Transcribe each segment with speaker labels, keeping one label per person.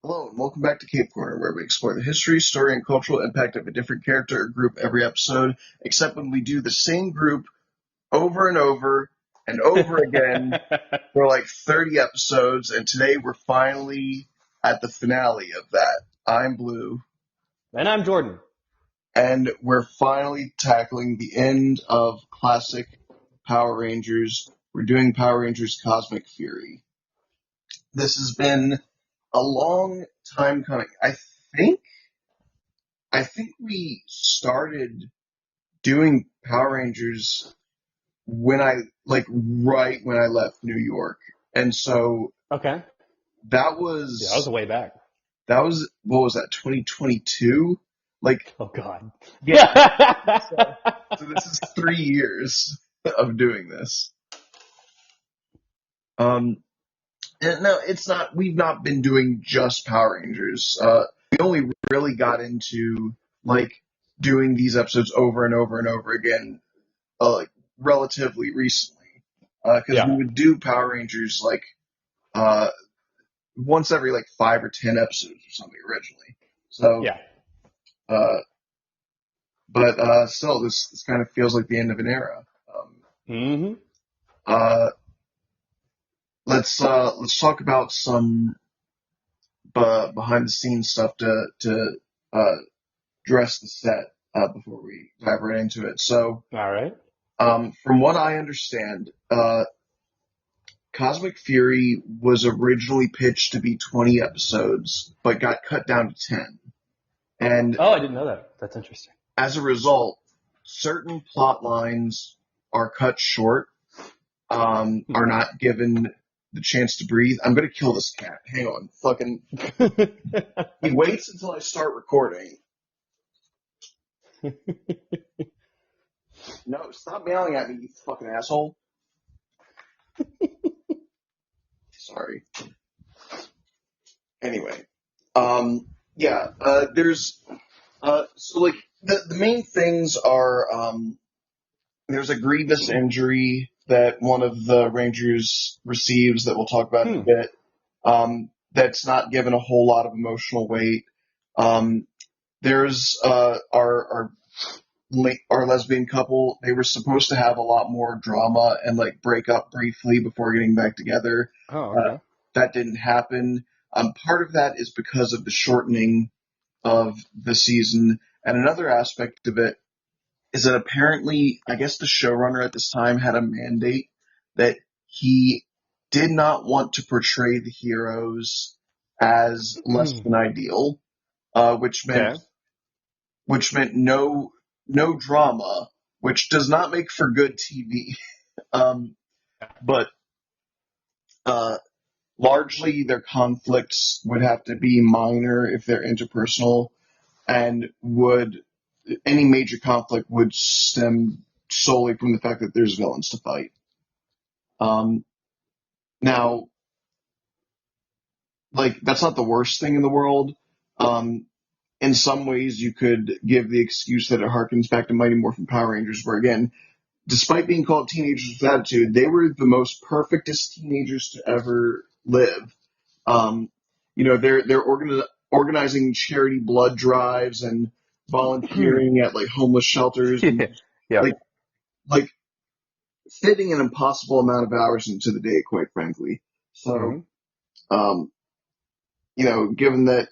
Speaker 1: Hello, and welcome back to Cape Corner, where we explore the history, story, and cultural impact of a different character or group every episode, except when we do the same group over and over and over again for like 30 episodes, and today we're finally at the finale of that. I'm Blue,
Speaker 2: And I'm Jordan.
Speaker 1: and we're finally tackling the end of classic Power Rangers. We're doing Power Rangers Cosmic Fury. This has been a long time coming. think I think we started doing Power Rangers when right when I left New York. And so
Speaker 2: Okay.
Speaker 1: that
Speaker 2: Yeah, that was
Speaker 1: was
Speaker 2: a way back.
Speaker 1: what was that, 2022? Like,
Speaker 2: Oh God.
Speaker 1: yeah. So this is 3 years of doing this. Um and no, it's not we've not been doing just Power Rangers. We only really got into like doing these episodes over and over and over again like relatively recently, because we
Speaker 2: Yeah.
Speaker 1: would do Power Rangers like uh, once every like 5 or 10 episodes or something originally. So,
Speaker 2: Yeah.
Speaker 1: uh, but still, this kind of feels like the end of an era. Um,
Speaker 2: Hmm.
Speaker 1: uh, let's talk about some behind the scenes stuff to uh, dress the set before we dive right into it. So,
Speaker 2: All right.
Speaker 1: from what I understand, Cosmic Fury was originally pitched to be 20 episodes, but got cut down to 10. And
Speaker 2: Oh, I didn't know that. That's interesting.
Speaker 1: as a result, certain plot lines are cut short, are not given the chance to breathe. I'm going to kill this cat. Hang on. Fucking. He waits until I start recording. No, stop meowing at me, you fucking asshole. Sorry. Anyway. Yeah, so like, the main things are, there's a grievous injury that one of the Rangers receives that we'll talk about in a
Speaker 2: Hmm.
Speaker 1: bit. That's not given a whole lot of emotional weight. Um, there's our lesbian couple. They were supposed to have a lot more drama and like break up briefly before getting back together.
Speaker 2: Oh,
Speaker 1: Uh,
Speaker 2: okay.
Speaker 1: that didn't happen. Part of that is because of the shortening of the season, and another aspect of it is that apparently, I guess the showrunner at this time had a mandate that he did not want to portray the heroes as less than ideal, uh, which meant
Speaker 2: Okay.
Speaker 1: which meant no drama, which does not make for good TV. But uh, largely their conflicts would have to be minor if they're interpersonal, and would any major conflict would stem solely from the fact that there's villains to fight. Um, now, like, that's not the worst thing in the world. Um, in some ways, you could give the excuse that it harkens back to Mighty Morphin Power Rangers, where again, despite being called teenagers with attitude, they were the most perfectest teenagers to ever live. Um, they're organizing charity blood drives and volunteering at like homeless shelters and
Speaker 2: Yeah.
Speaker 1: like like fitting an impossible amount of hours into the day, quite frankly. So,
Speaker 2: Hmm.
Speaker 1: um, given that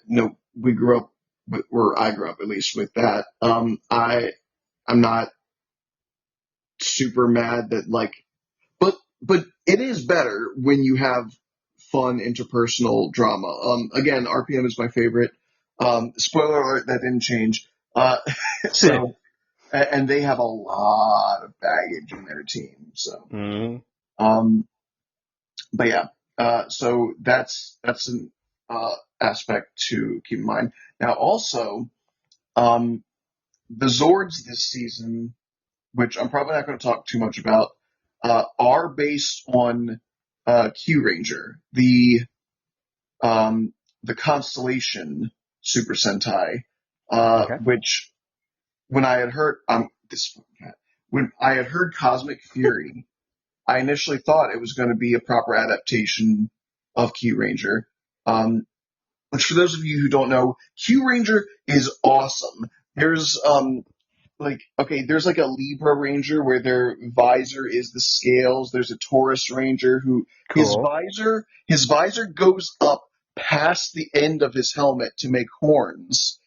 Speaker 1: we grew up or I grew up at least with that, I'm not super mad that like, but it is better when you have fun interpersonal drama. Again, RPM is my favorite. Spoiler alert, that didn't change. So, and they have a lot of baggage in their team. So,
Speaker 2: Hmm.
Speaker 1: um, but yeah, so that's an aspect to keep in mind. Now, also, um, the Zords this season, which I'm probably not going to talk too much about, are based on Q Ranger, um, the Constellation Super Sentai,
Speaker 2: Okay.
Speaker 1: which when I had heard this when I had heard Cosmic Fury, I initially thought it was going to be a proper adaptation of Q Ranger. Um, which for those of you who don't know, Q Ranger is awesome. There's there's like a Libra Ranger where their visor is the scales. There's a Taurus Ranger who
Speaker 2: Cool.
Speaker 1: his visor goes up past the end of his helmet to make horns,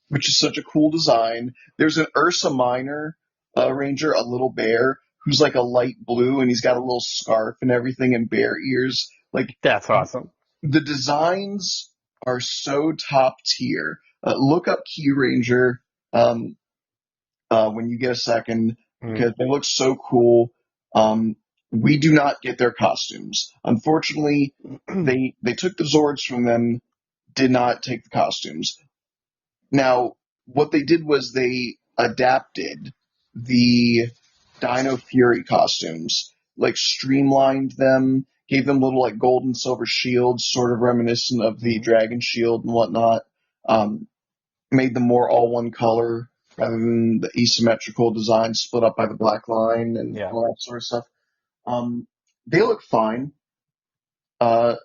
Speaker 1: which is such a cool design. There's an Ursa Minor Ranger, a little bear who's like a light blue and he's got a little scarf and everything and bear ears. Like
Speaker 2: That's awesome.
Speaker 1: the designs are so top tier. Look up Key Ranger um, when you get a second
Speaker 2: Mm.
Speaker 1: because they look so cool. Um, we do not get their costumes. Unfortunately, they took the Zords from them, did not take the costumes. Now, what they did was they adapted the Dino Fury costumes, like streamlined them, gave them little like gold and silver shields, sort of reminiscent of the
Speaker 2: Mhm.
Speaker 1: Dragon Shield and whatnot. Um, Made them more all one color rather than the asymmetrical design split up by the black line and
Speaker 2: Yeah.
Speaker 1: all that sort of stuff. They look fine. Uh,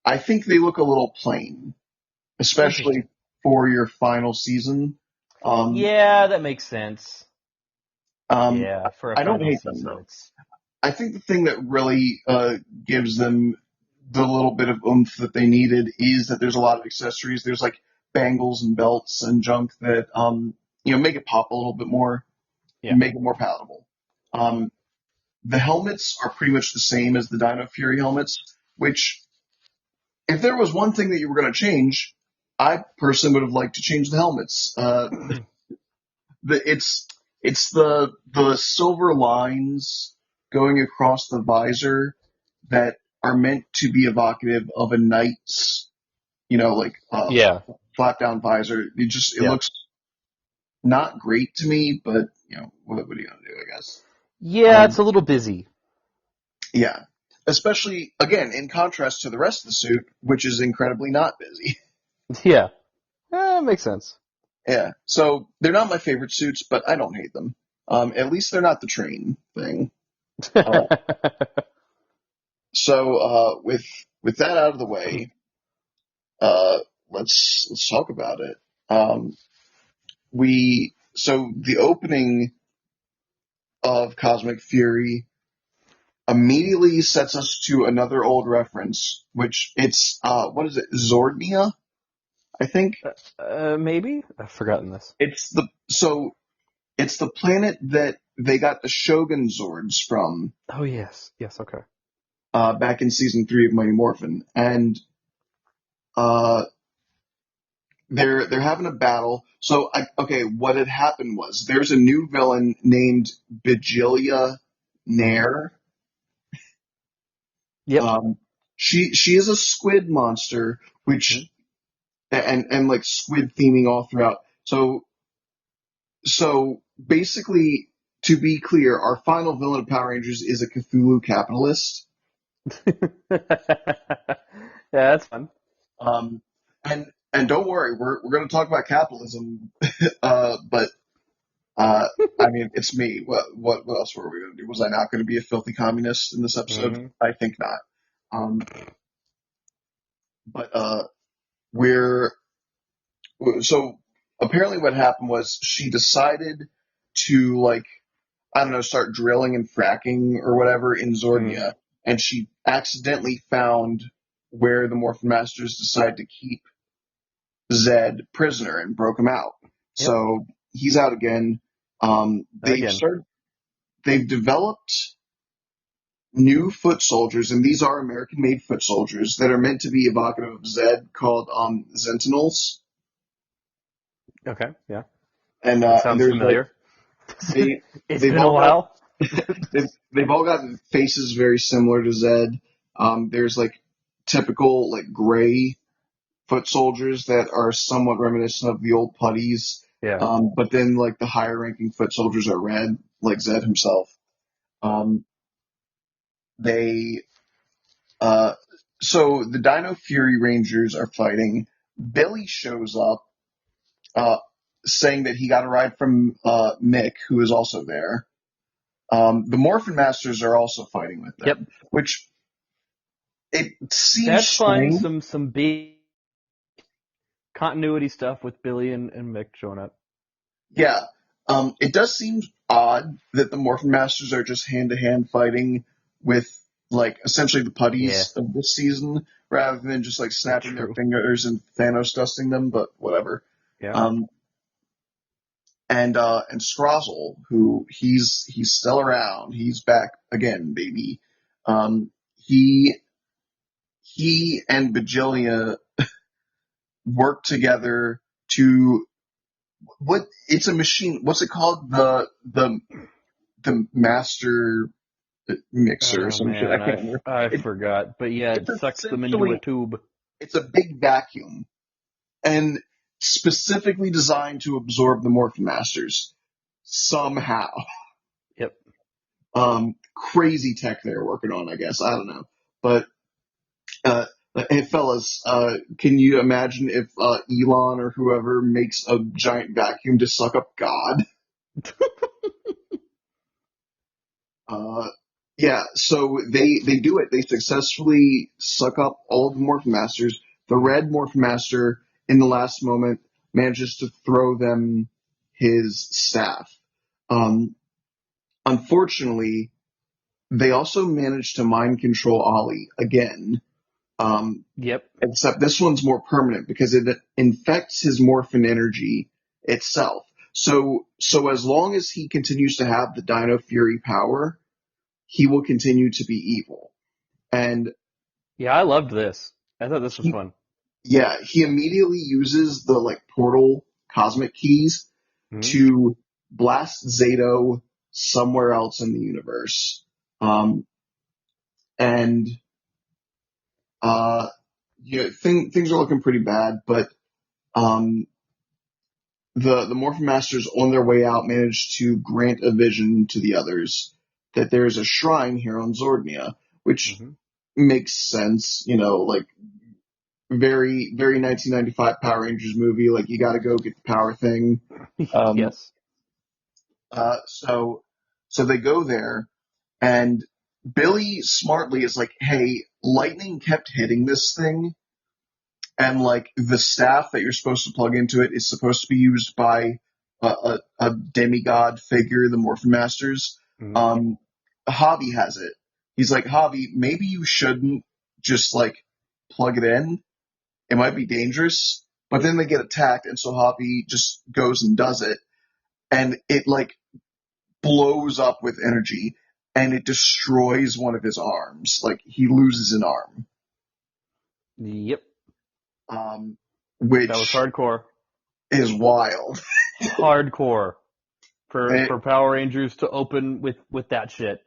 Speaker 1: I think they look a little plain, especially
Speaker 2: Interesting.
Speaker 1: for your final season. Um,
Speaker 2: Yeah, that makes sense.
Speaker 1: um,
Speaker 2: Yeah, for a
Speaker 1: I don't
Speaker 2: final
Speaker 1: hate them
Speaker 2: season,
Speaker 1: though.
Speaker 2: it's
Speaker 1: I think the thing that really gives them the little bit of oomph that they needed is that there's a lot of accessories. There's like bangles and belts and junk that make it pop a little bit more,
Speaker 2: yeah.
Speaker 1: make it more palatable. Um, the helmets are pretty much the same as the Dino Fury helmets, which if there was one thing that you were going to change, I personally would have liked to change the helmets. The it's the silver lines going across the visor that are meant to be evocative of a knight's, like
Speaker 2: Yeah.
Speaker 1: flat down visor. It
Speaker 2: Yeah.
Speaker 1: looks not great to me, but what are you gonna do? I guess.
Speaker 2: Yeah, it's
Speaker 1: Um,
Speaker 2: a little busy.
Speaker 1: yeah, especially again in contrast to the rest of the suit, which is incredibly not busy.
Speaker 2: Yeah. Makes sense.
Speaker 1: Yeah, so they're not my favorite suits, but I don't hate them. At least they're not the train thing. Uh, with that out of the way, uh, let's talk about it. Um, the opening of Cosmic Fury immediately sets us to another old reference, which it's what is it, Zordnia? I think
Speaker 2: Maybe? I've forgotten this.
Speaker 1: it's the planet that they got the Shogun Zords from
Speaker 2: Oh, yes. Yes, okay.
Speaker 1: back in season 3 of Mighty Morphin, and uh, they're having a battle. So, okay, what had happened was there's a new villain named Bejilia Nair.
Speaker 2: Yep.
Speaker 1: Um, she is a squid monster,
Speaker 2: Mhm.
Speaker 1: which and like squid theming all throughout. So basically, to be clear, our final villain of Power Rangers is a Cthulhu capitalist.
Speaker 2: Yeah, that's fun.
Speaker 1: Um, and don't worry, we're going to talk about capitalism, but I mean, it's me. What else were we going to do? Was I not going to be a filthy communist in this episode?
Speaker 2: Hmm.
Speaker 1: I think not. Um, but we're so apparently what happened was she decided to like I don't know start drilling and fracking or whatever in
Speaker 2: Hmm.
Speaker 1: Zordia, and she accidentally found where the Morphin Masters decided to keep Zed prisoner and broke him out.
Speaker 2: Yep.
Speaker 1: So he's out again.
Speaker 2: Again.
Speaker 1: They've developed new foot soldiers, and these are American-made foot soldiers that are meant to be evocative of Zed, called Sentinels.
Speaker 2: Okay. Yeah. That
Speaker 1: And
Speaker 2: sounds
Speaker 1: there's like
Speaker 2: familiar.
Speaker 1: they
Speaker 2: It's
Speaker 1: they've
Speaker 2: been a
Speaker 1: all got
Speaker 2: while.
Speaker 1: they've all got faces very similar to Zed. There's like typical like gray foot soldiers that are somewhat reminiscent of the old putties.
Speaker 2: Yeah.
Speaker 1: But then like the higher ranking foot soldiers are red, like Zed himself. Um, they uh, so the Dino Fury Rangers are fighting. Billy shows up, uh, saying that he got a ride from Mick, who is also there. The Morphin Masters are also fighting with
Speaker 2: Yep.
Speaker 1: them, which it seems
Speaker 2: That's fun.
Speaker 1: strange.
Speaker 2: Some big continuity stuff with Billy and Mick showing up.
Speaker 1: Yeah. It does seem odd that the Morphin Masters are just hand to hand fighting with like essentially the
Speaker 2: Yeah,
Speaker 1: putties of this season rather than just like
Speaker 2: that's
Speaker 1: snapping their
Speaker 2: true.
Speaker 1: fingers and Thanos dusting them, but whatever.
Speaker 2: Yeah.
Speaker 1: Um, and Scrozzle, who he's still around. He's back again, baby. Um, he he and Bajilia work together to what? It's a machine. What's it called? The master mixer or
Speaker 2: Oh
Speaker 1: some shit. I
Speaker 2: man,
Speaker 1: can't remember.
Speaker 2: I
Speaker 1: It,
Speaker 2: forgot. But yeah, it
Speaker 1: it's
Speaker 2: sucks them into a
Speaker 1: essentially
Speaker 2: tube.
Speaker 1: it's a big vacuum and specifically designed to absorb the Morphin Masters somehow.
Speaker 2: Yep.
Speaker 1: Crazy tech they're working on, I guess. I don't know, but uh, hey fellas, can you imagine if Elon or whoever makes a giant vacuum to suck up God? Uh, yeah, so they do it. They successfully suck up all of the Morphin Masters. The red Morphin Master, in the last moment, manages to throw them his staff. Um, Unfortunately, they also manage to mind control Ollie again.
Speaker 2: Yep.
Speaker 1: Except this one's more permanent because it infects his Morphin energy itself. So as long as he continues to have the Dino Fury power, he will continue to be evil. And
Speaker 2: Yeah, I loved this. I thought this was
Speaker 1: he,
Speaker 2: fun.
Speaker 1: yeah, he immediately uses the like portal cosmic keys
Speaker 2: Hmm.
Speaker 1: to blast Zato somewhere else in the universe. And uh, yeah, things are looking pretty bad, but um, the Morphin Masters on their way out managed to grant a vision to the others that there's a shrine here on Zordnia, which
Speaker 2: Hmm.
Speaker 1: makes sense, like very 1995 Power Rangers movie. Like you got to go get the power thing. Um,
Speaker 2: Yes.
Speaker 1: so they go there, and Billy smartly is like, "Hey, lightning kept hitting this thing, and like the staff that you're supposed to plug into it is supposed to be used by a demigod figure, the Morphin Masters.
Speaker 2: Hmm.
Speaker 1: Um, Hobby has it. He's like, Hobby, maybe you shouldn't just like plug it in. It might be dangerous." But then they get attacked, and so Hobby just goes and does it, and it like blows up with energy, and it destroys one of his arms. Like he loses an arm,
Speaker 2: Yep.
Speaker 1: um,
Speaker 2: That was
Speaker 1: which
Speaker 2: hardcore.
Speaker 1: is wild.
Speaker 2: Hardcore
Speaker 1: And
Speaker 2: for Power Rangers to open with that shit.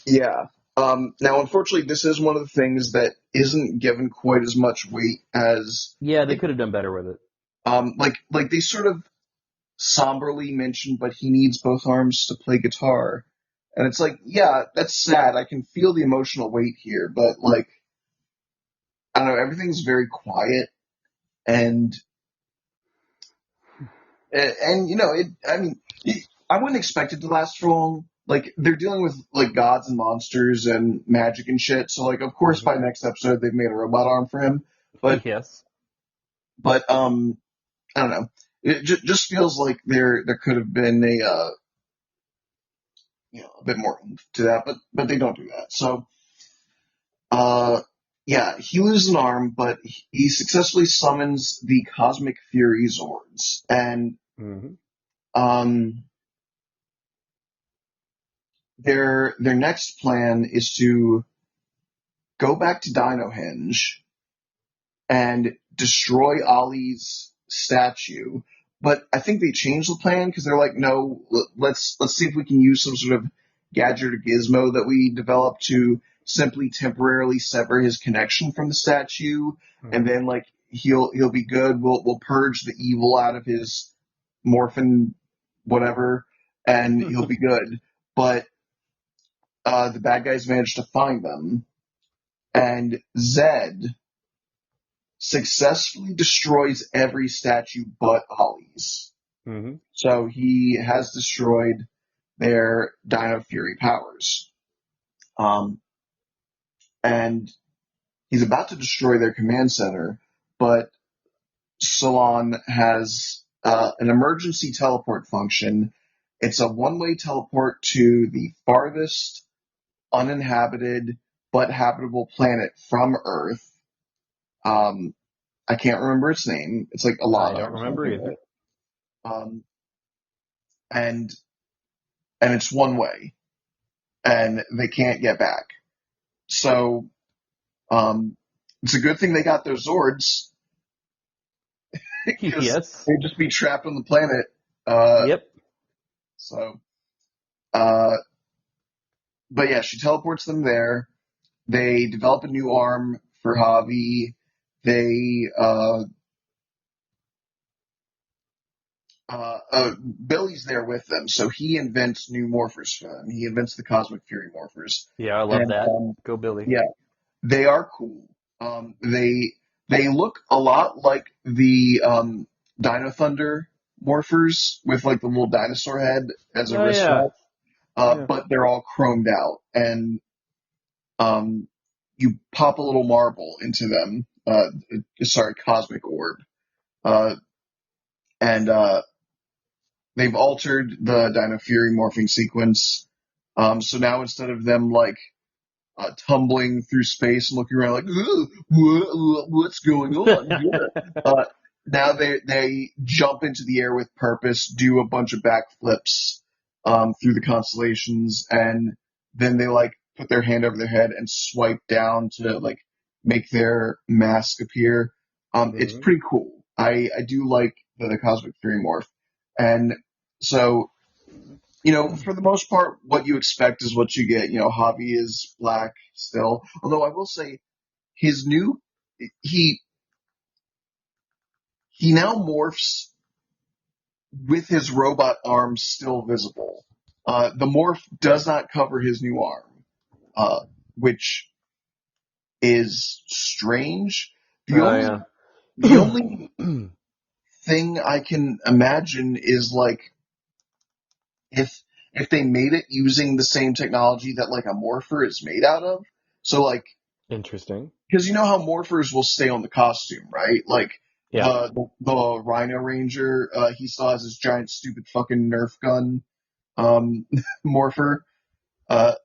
Speaker 1: yeah. Now, unfortunately, this is one of the things that isn't given quite as much weight as
Speaker 2: Yeah, they
Speaker 1: it.
Speaker 2: could have done better with it.
Speaker 1: Like they sort of somberly mentioned, but he needs both arms to play guitar, and it's like, yeah, that's sad. I can feel the emotional weight here, but like, I don't know, everything's very quiet, and it. I mean, I wouldn't expect it to last for long. Like they're dealing with like gods and monsters and magic and shit. So like, of course,
Speaker 2: Hmm.
Speaker 1: by next episode they've made a robot arm for him. But
Speaker 2: Yes.
Speaker 1: but I don't know. It just feels like there could have been a bit more oomph to that, but they don't do that. So uh yeah, he loses an arm, but he successfully summons the Cosmic Fury Zords, and
Speaker 2: Hmm.
Speaker 1: um their next plan is to go back to Dinohenge and destroy Ollie's statue. But I think they changed the plan because they're like, no, let's see if we can use some sort of gadget or gizmo that we developed to simply temporarily sever his connection from the statue, and
Speaker 2: Hmm.
Speaker 1: then like he'll be good. We'll purge the evil out of his morphin whatever, and he'll be good. But the bad guys managed to find them, and Zed successfully destroys every statue but Ollie's.
Speaker 2: Hmm.
Speaker 1: So he has destroyed their Dino Fury powers. Um, and he's about to destroy their command center, but Salon has an emergency teleport function. It's a one-way teleport to the farthest uninhabited but habitable planet from Earth. Um, I can't remember its name. It's like
Speaker 2: I
Speaker 1: Alana
Speaker 2: don't
Speaker 1: or
Speaker 2: remember
Speaker 1: something,
Speaker 2: either.
Speaker 1: right? Um, and and it's one way, and they can't get back. So um, it's a good thing they got their Zords because
Speaker 2: Yes.
Speaker 1: they'd just be trapped on the planet. Uh,
Speaker 2: Yep.
Speaker 1: so, uh, but yeah, she teleports them there. They develop a new arm for Javi. They Billy's there with them, so he invents new morphers for them. He invents the Cosmic Fury morphers,
Speaker 2: Yeah, I love
Speaker 1: and
Speaker 2: that. Go Billy.
Speaker 1: yeah, they are cool. They look a lot like the Dino Thunder morphers with like the little dinosaur head as a
Speaker 2: Oh
Speaker 1: wrist
Speaker 2: yeah.
Speaker 1: strap,
Speaker 2: Yeah.
Speaker 1: but they're all chromed out, and um, you pop a little marble into them. Sorry, cosmic orb, uh, and they've altered the Dino Fury morphing sequence. So now instead of them like tumbling through space and looking around like, what's going on? Yeah. Uh, now they jump into the air with purpose, do a bunch of backflips through the constellations, and then they like put their hand over their head and swipe down to like make their mask appear. It's
Speaker 2: hmm
Speaker 1: pretty cool. I do like the Cosmic Fury morph, and so for the most part, what you expect is what you get. Javi is black still. Although I will say his new he he now morphs with his robot arms still visible. The morph does not cover his new arm, which is strange. The
Speaker 2: Oh
Speaker 1: only
Speaker 2: yeah.
Speaker 1: the only thing I can imagine is like if if they made it using the same technology that like a morpher is made out of. So like
Speaker 2: Interesting.
Speaker 1: because you know how morphers will stay on the costume, right? Like
Speaker 2: Yeah.
Speaker 1: the Rhino Ranger, he still has his giant stupid fucking Nerf gun morpher. Uh,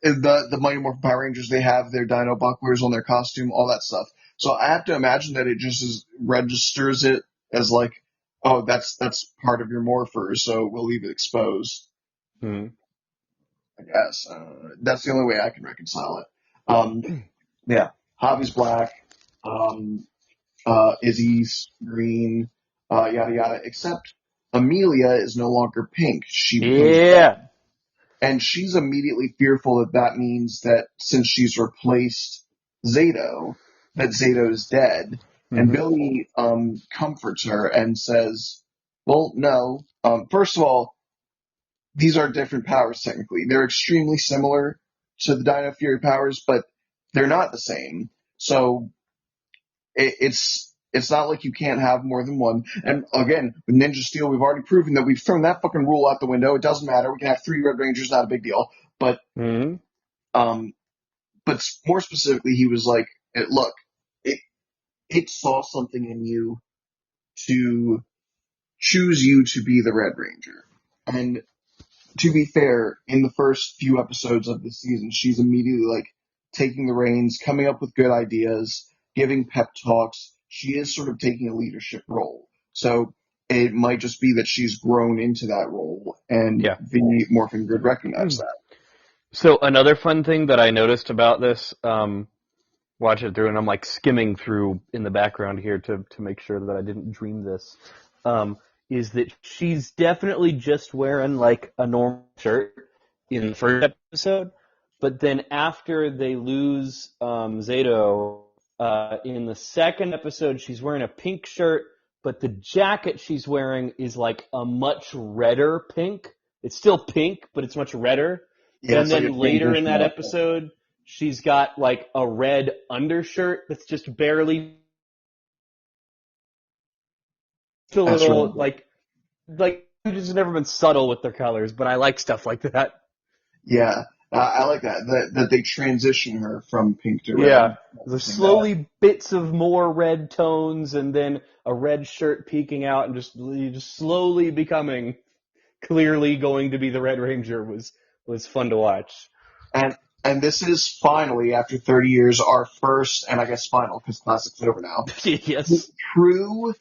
Speaker 1: the Mighty Morphin Power Rangers, they have their Dino bucklers on their costume, all that stuff. So I have to imagine that it just registers it as like, oh, that's part of your morpher, so we'll leave it exposed.
Speaker 2: hmm
Speaker 1: I guess that's the only way I can reconcile it. Yeah, Hobby's black. Um, Izzy's green, yada yada. Except Amelia is no longer pink; she becomes red,
Speaker 2: Yeah.
Speaker 1: and she's immediately fearful that that means that since she's replaced Zato, that Zato is dead. And
Speaker 2: hmm
Speaker 1: Billy comforts her and says, "Well, no. First of all, these are different powers technically. They're extremely similar to the Dino Fury powers, but they're not the same. So it's not like you can't have more than one. And again, with Ninja Steel, we've already proven that we've thrown that fucking rule out the window. It doesn't matter. We can have three Red Rangers, not a big deal. But
Speaker 2: hmm
Speaker 1: um, but more specifically, he was like, look, it it saw something in you to choose you to be the Red Ranger. And to be fair, in the first few episodes of the season, she's immediately like taking the reins, coming up with good ideas, giving pep talks. She is sort of taking a leadership role. So it might just be that she's grown into that role, and
Speaker 2: Yeah.
Speaker 1: the Morphin Grid recognized that.
Speaker 2: So another fun thing that I noticed about this, watch it through, and I'm like skimming through in the background here to make sure that I didn't dream this, um, is that she's definitely just wearing like a normal shirt in the first episode, but then after they lose Zato, in the second episode, she's wearing a pink shirt, but the jacket she's wearing is like a much redder pink. It's still pink, but it's much redder.
Speaker 1: Yeah,
Speaker 2: And
Speaker 1: it's like a
Speaker 2: then later in
Speaker 1: transition
Speaker 2: that
Speaker 1: outfit.
Speaker 2: episode, she's got like a red undershirt that's just barely a
Speaker 1: That's really
Speaker 2: little
Speaker 1: good.
Speaker 2: like it's never been subtle with their colors, but I like stuff like that.
Speaker 1: Yeah. I like that, that they transition her from pink to red.
Speaker 2: Yeah,
Speaker 1: I'm
Speaker 2: there's
Speaker 1: noticing that.
Speaker 2: slowly bits of more red tones, and then a red shirt peeking out, and just slowly becoming clearly going to be the Red Ranger was fun to watch.
Speaker 1: And and this is finally, after 30 years, our first, and I guess final, because Classic's over now,
Speaker 2: Yes,
Speaker 1: true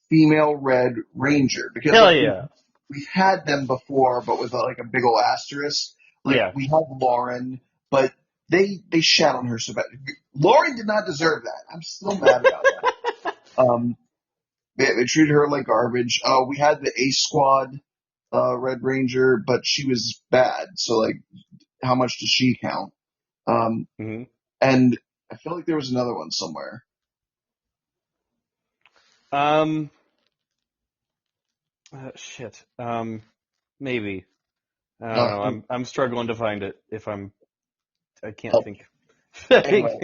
Speaker 1: female Red Ranger. Because
Speaker 2: hell
Speaker 1: like
Speaker 2: yeah,
Speaker 1: we've had them before, but with like a big old asterisk. Like
Speaker 2: yeah.
Speaker 1: we had Lauren, but they shat on her so bad. Lauren did not deserve that. I'm still mad about that. They treated her like garbage. We had the A Squad Red Ranger, but she was bad. So like, how much does she count? Um,
Speaker 2: hmm
Speaker 1: and I feel like there was another one somewhere.
Speaker 2: Um, shit. Maybe I don't
Speaker 1: Uh,
Speaker 2: know. I'm struggling to find it. I can't
Speaker 1: oh,
Speaker 2: think.
Speaker 1: anyway,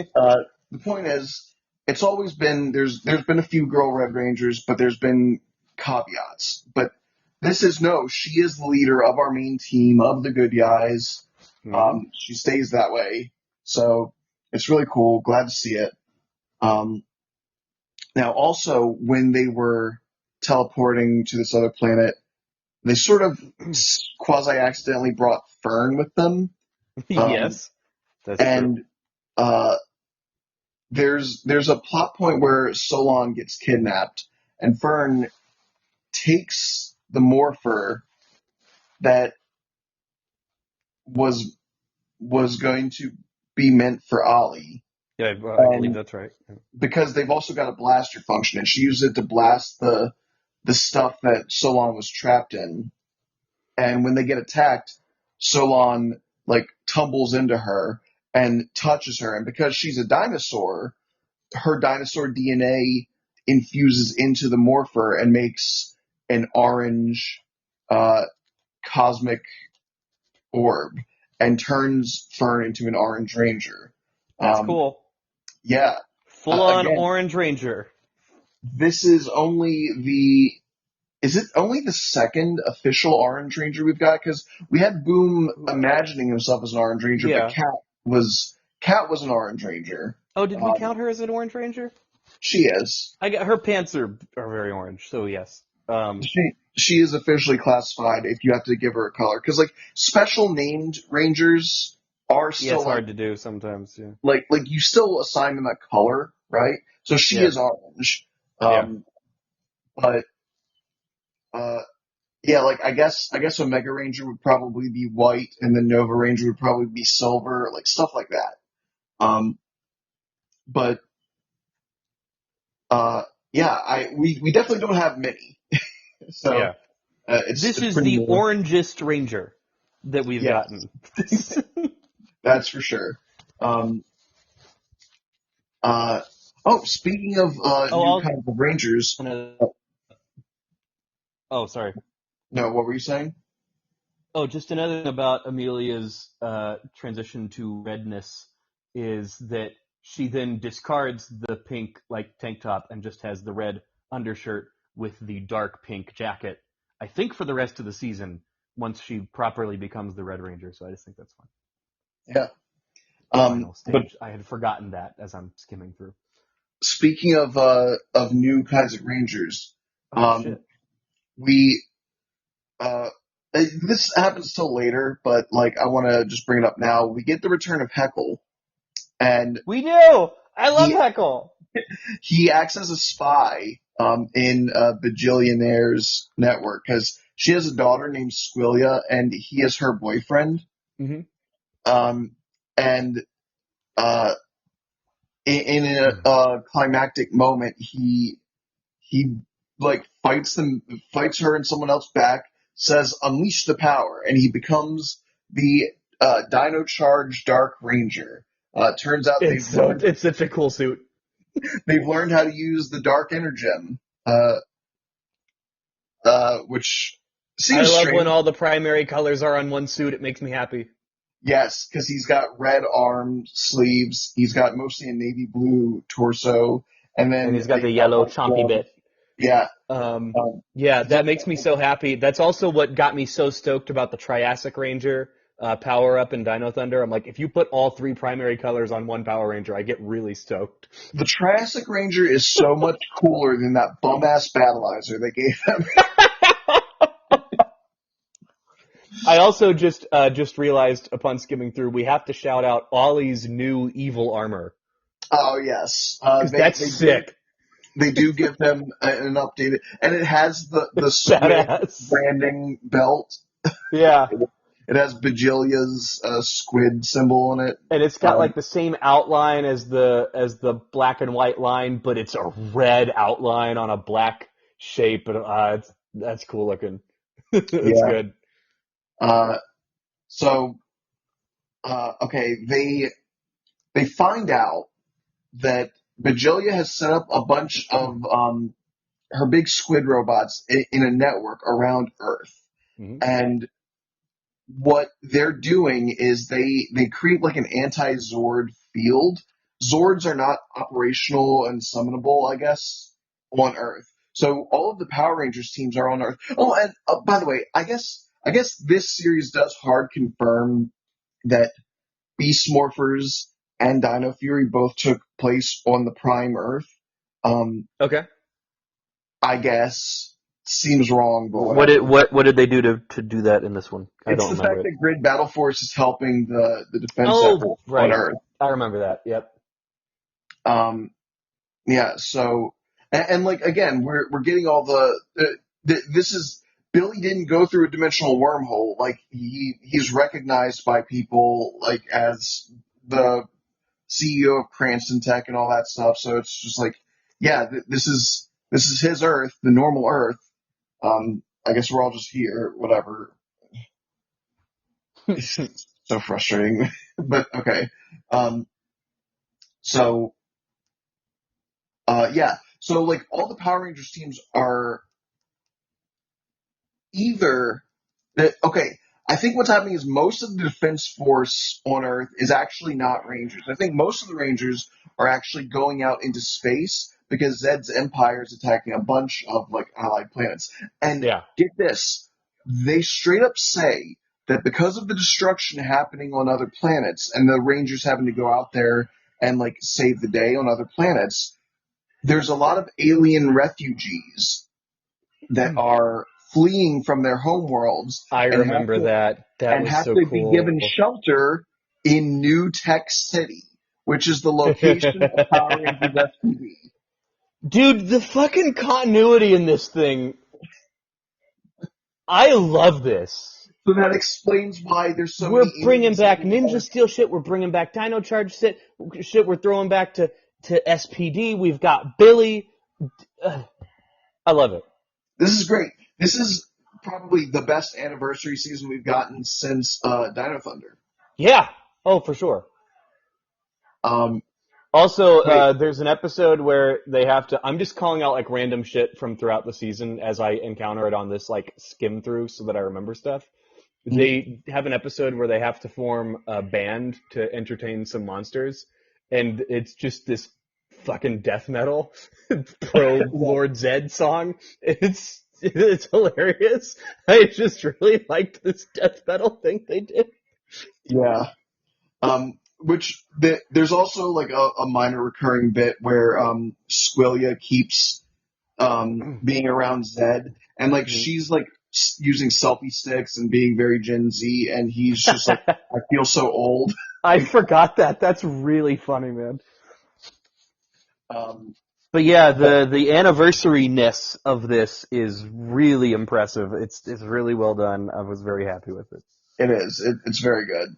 Speaker 1: the point is, it's always been there's been a few girl Red Rangers, but there's been caveats. But this is no, she is the leader of our main team of the good guys.
Speaker 2: hmm
Speaker 1: She stays that way, so it's really cool. Glad to see it. Um, Now, also when they were teleporting to this other planet, they sort of quasi accidentally brought Fern with them. Um,
Speaker 2: Yes, that's true.
Speaker 1: and uh, there's a plot point where Solon gets kidnapped, and Fern takes the morpher that was was going to be meant for Ollie,
Speaker 2: Yeah, I believe
Speaker 1: and
Speaker 2: that's right.
Speaker 1: because they've also got a blaster function, and she used it to blast the stuff that Solon was trapped in. And when they get attacked, Solon like tumbles into her and touches her, and because she's a dinosaur, her dinosaur DNA infuses into the morpher and makes an orange uh, cosmic orb and turns Fern into an orange ranger.
Speaker 2: That's
Speaker 1: Um,
Speaker 2: cool.
Speaker 1: yeah,
Speaker 2: Full on
Speaker 1: again,
Speaker 2: Orange Ranger.
Speaker 1: this is only the is it only the second official Orange Ranger we've got? Because we had Boom imagining himself as an Orange Ranger, but
Speaker 2: Yeah.
Speaker 1: Cat was an Orange Ranger.
Speaker 2: Oh, did we
Speaker 1: Um,
Speaker 2: count her as an Orange Ranger?
Speaker 1: she is.
Speaker 2: I got her pants are very orange, so yes.
Speaker 1: She is officially classified if you have to give her a color because like special named rangers are
Speaker 2: Yeah,
Speaker 1: still
Speaker 2: it's hard to do sometimes. Yeah.
Speaker 1: like you still assign them a color, right? So she
Speaker 2: Yeah.
Speaker 1: is orange.
Speaker 2: Yeah.
Speaker 1: Um, but uh, yeah, like I guess Omega Ranger would probably be white, and then Nova Ranger would probably be silver, like stuff like that. But uh, yeah, we definitely don't have many, so
Speaker 2: Yeah. This
Speaker 1: it's
Speaker 2: is
Speaker 1: pretty
Speaker 2: the
Speaker 1: new.
Speaker 2: orangest Ranger that we've
Speaker 1: Yes,
Speaker 2: gotten.
Speaker 1: that's for sure. Um, Uh, oh, speaking of
Speaker 2: Oh,
Speaker 1: new kinds of Rangers, oh,
Speaker 2: oh, sorry.
Speaker 1: no, what were you saying?
Speaker 2: Oh, just another thing about Amelia's transition to redness is that she then discards the pink like tank top and just has the red undershirt with the dark pink jacket. I think for the rest of the season, once she properly becomes the Red Ranger. So I just think that's fun.
Speaker 1: Yeah.
Speaker 2: The final
Speaker 1: But
Speaker 2: stage. I had forgotten that as I'm skimming through.
Speaker 1: speaking of new kinds of Rangers,
Speaker 2: Oh
Speaker 1: um,
Speaker 2: shit.
Speaker 1: we this happens till later, but like I want to just bring it up now. We get the return of Heckle, and
Speaker 2: We do. I love
Speaker 1: he
Speaker 2: Heckle.
Speaker 1: he acts as a spy in Bajillionaire's network because she has a daughter named Squilia, and he is her boyfriend.
Speaker 2: hmm
Speaker 1: Um, and uh, in a climactic moment, he like fights her and someone else back, says unleash the power, and he becomes the Dino Charge Dark Ranger. Turns out
Speaker 2: It's such a cool suit.
Speaker 1: they've learned how to use the Dark Energem, which
Speaker 2: I
Speaker 1: seems
Speaker 2: love when
Speaker 1: strange.
Speaker 2: all the primary colors are on one suit. It makes me happy.
Speaker 1: Yes, because he's got red arm sleeves. He's got mostly a navy blue torso, and
Speaker 2: And
Speaker 1: then
Speaker 2: he's got the
Speaker 1: they've got
Speaker 2: yellow
Speaker 1: white
Speaker 2: chompy
Speaker 1: gloves.
Speaker 2: bit.
Speaker 1: Yeah,
Speaker 2: Um,
Speaker 1: um,
Speaker 2: yeah,
Speaker 1: he's
Speaker 2: that makes me so happy. That's also what got me so stoked about the Triassic Ranger. power up in Dino Thunder. I'm like, if you put all three primary colors on one Power Ranger, I get really stoked.
Speaker 1: The Triassic Ranger is so much cooler than that bum ass Battleizer they gave him.
Speaker 2: I also just realized upon skimming through, we have to shout out Ollie's new evil armor
Speaker 1: Oh yes,
Speaker 2: because that's sick,
Speaker 1: they do give him an updated, and it has the squid
Speaker 2: badass.
Speaker 1: branding belt.
Speaker 2: Yeah,
Speaker 1: It has Bajilia's squid symbol on it.
Speaker 2: and it's got like the same outline as the black and white line, but it's a red outline on a black shape, and that's cool looking. It's
Speaker 1: Yeah.
Speaker 2: good.
Speaker 1: Uh, so okay, they find out that Bajilia has set up a bunch of her big squid robots in a network around Earth,
Speaker 2: Hmm.
Speaker 1: and what they're doing is they create like an anti-Zord field. Zords are not operational and summonable, I guess, on Earth. So all of the Power Rangers teams are on Earth. Oh, and by the way, I guess this series does hard confirm that Beast Morphers and Dino Fury both took place on the Prime Earth. Um,
Speaker 2: Okay.
Speaker 1: I guess seems wrong, but
Speaker 2: What did
Speaker 1: whatever.
Speaker 2: what did they do to do that in this one? I
Speaker 1: It's
Speaker 2: don't
Speaker 1: the
Speaker 2: remember
Speaker 1: fact
Speaker 2: it.
Speaker 1: that Grid Battle Force is helping the defense
Speaker 2: Oh,
Speaker 1: effort on
Speaker 2: right.
Speaker 1: Earth.
Speaker 2: I remember that. Yep.
Speaker 1: Um, yeah. So, and like again, we're getting all this is Billy didn't go through a dimensional wormhole. Like he's recognized by people like as the CEO of Cranston Tech and all that stuff. So it's just like, yeah, this is his Earth, the normal Earth. I guess we're all just here, whatever. It's so frustrating, but okay. Um, so yeah, so like all the Power Rangers teams are either that okay. I think what's happening is most of the defense force on Earth is actually not Rangers. I think most of the Rangers are actually going out into space because Zed's empire is attacking a bunch of like allied planets. And
Speaker 2: Yeah.
Speaker 1: get this, they straight up say that because of the destruction happening on other planets and the Rangers having to go out there and like save the day on other planets, there's a lot of alien refugees that are fleeing from their homeworlds
Speaker 2: I
Speaker 1: and have
Speaker 2: remember
Speaker 1: to
Speaker 2: that. That
Speaker 1: and
Speaker 2: was
Speaker 1: have
Speaker 2: so
Speaker 1: to be given
Speaker 2: cool.
Speaker 1: shelter in New Tech City, which is the location of Power Rangers SPD.
Speaker 2: Dude, the fucking continuity in this thing, I love this.
Speaker 1: So that explains why there's so
Speaker 2: We're
Speaker 1: many
Speaker 2: bringing
Speaker 1: aliens
Speaker 2: back
Speaker 1: living in
Speaker 2: Ninja
Speaker 1: Earth.
Speaker 2: Steel shit. We're bringing back Dino Charge shit. We're throwing back to SPD. We've got Billy. Ugh, I love it.
Speaker 1: This is great. This is probably the best anniversary season we've gotten since Dino Thunder.
Speaker 2: Yeah. Oh, for sure.
Speaker 1: Um,
Speaker 2: Also,
Speaker 1: wait,
Speaker 2: there's an episode where they have to. I'm just calling out like random shit from throughout the season as I encounter it on this like skim through so that I remember stuff. They have an episode where they have to form a band to entertain some monsters, and it's just this fucking death metal pro Lord Zed song. It's hilarious. I just really liked this death metal thing they did.
Speaker 1: yeah. There's also like a minor recurring bit where Squillia keeps being around Zed, and like she's like using selfie sticks and being very Gen Z, and he's just like, I feel so old.
Speaker 2: I
Speaker 1: Like,
Speaker 2: forgot that. That's really funny, man.
Speaker 1: um,
Speaker 2: But yeah,
Speaker 1: but
Speaker 2: the anniversary-ness of this is really impressive. It's really well done. I was very happy with it.
Speaker 1: it is. It's very good.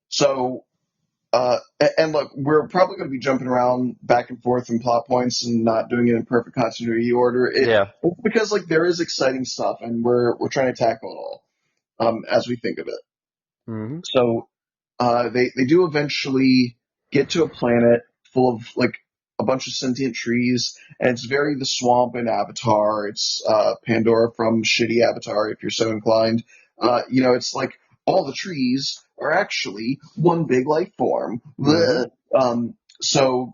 Speaker 1: So and look, we're probably going to be jumping around back and forth in plot points and not doing it in perfect continuity order.
Speaker 2: Yeah.
Speaker 1: It's because like there is exciting stuff, and we're trying to tackle it all as we think of it.
Speaker 2: Hmm.
Speaker 1: So they do eventually get to a planet full of like a bunch of sentient trees, and it's very the swamp in Avatar. It's Pandora from shitty Avatar, if you're so inclined. It's like all the trees are actually one big life form.
Speaker 2: Hmm.
Speaker 1: Blech. So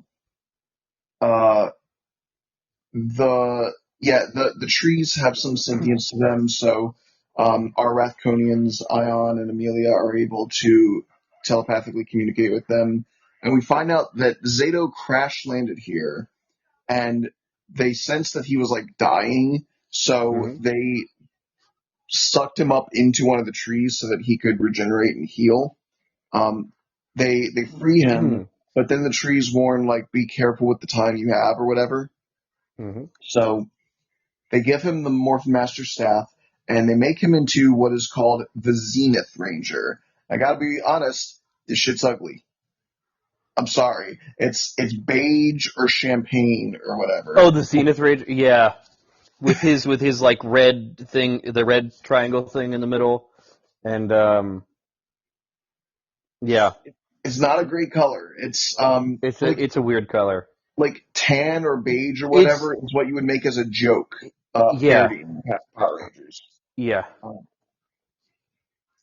Speaker 1: uh, the trees have some sentience to them. So our Rathconians, Ion and Amelia, are able to telepathically communicate with them. And we find out that Zato crash landed here, and they sensed that he was like dying, so
Speaker 2: Hmm.
Speaker 1: they sucked him up into one of the trees so that he could regenerate and heal. Um, they free him, but then the trees warn like, be careful with the time you have or whatever.
Speaker 2: Hmm.
Speaker 1: So they give him the Morphin Master staff, and they make him into what is called the Zenith Ranger. I gotta be honest, this shit's ugly. I'm sorry. It's beige or champagne or
Speaker 2: Oh,
Speaker 1: whatever.
Speaker 2: the Zenith Rage. Yeah, with his like red thing, the red triangle thing in the middle, and yeah,
Speaker 1: It's not a great color. It's
Speaker 2: it's a weird color.
Speaker 1: like tan or beige or
Speaker 2: It's
Speaker 1: whatever is what you would make as a joke
Speaker 2: yeah,
Speaker 1: parodying Power Rangers.
Speaker 2: yeah.
Speaker 1: Um,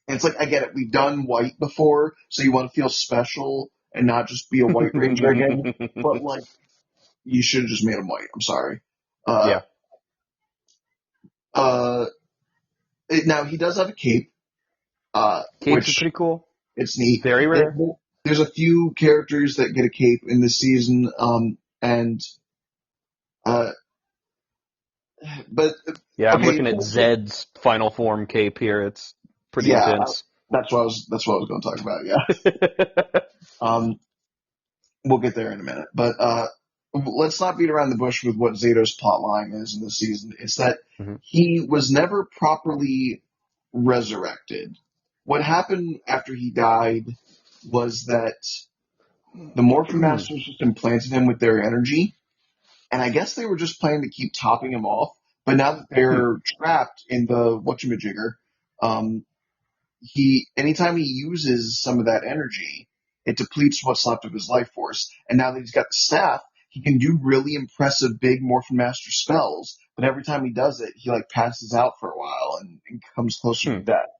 Speaker 1: and it's like, I get it. We've done white before, so you want to feel special and not just be a white ranger again. But like, you should have just made him white. I'm sorry. Uh,
Speaker 2: Yeah,
Speaker 1: uh, Now he does have a cape,
Speaker 2: capes are
Speaker 1: which
Speaker 2: pretty cool.
Speaker 1: it's neat.
Speaker 2: Very rare.
Speaker 1: There's a few characters that get a cape in this season, and uh, but
Speaker 2: Yeah, I'm
Speaker 1: okay,
Speaker 2: looking at Zed's final form cape here. It's pretty
Speaker 1: yeah,
Speaker 2: intense.
Speaker 1: that's what I was going to talk about. Yeah, um, we'll get there in a minute, but let's not beat around the bush with what Zato's plot line is in the season. It's that
Speaker 2: Mhm.
Speaker 1: he was never properly resurrected. What happened after he died was that the Morphin Masters just implanted him with their energy, and I guess they were just planning to keep topping him off. But now that they're trapped in the whatchamajigger, um, anytime he uses some of that energy, it depletes what's left of his life force. And now that he's got the staff, he can do really impressive big Morphin Master spells. But every time he does it, he like passes out for a while and comes closer to
Speaker 2: Hmm.
Speaker 1: death.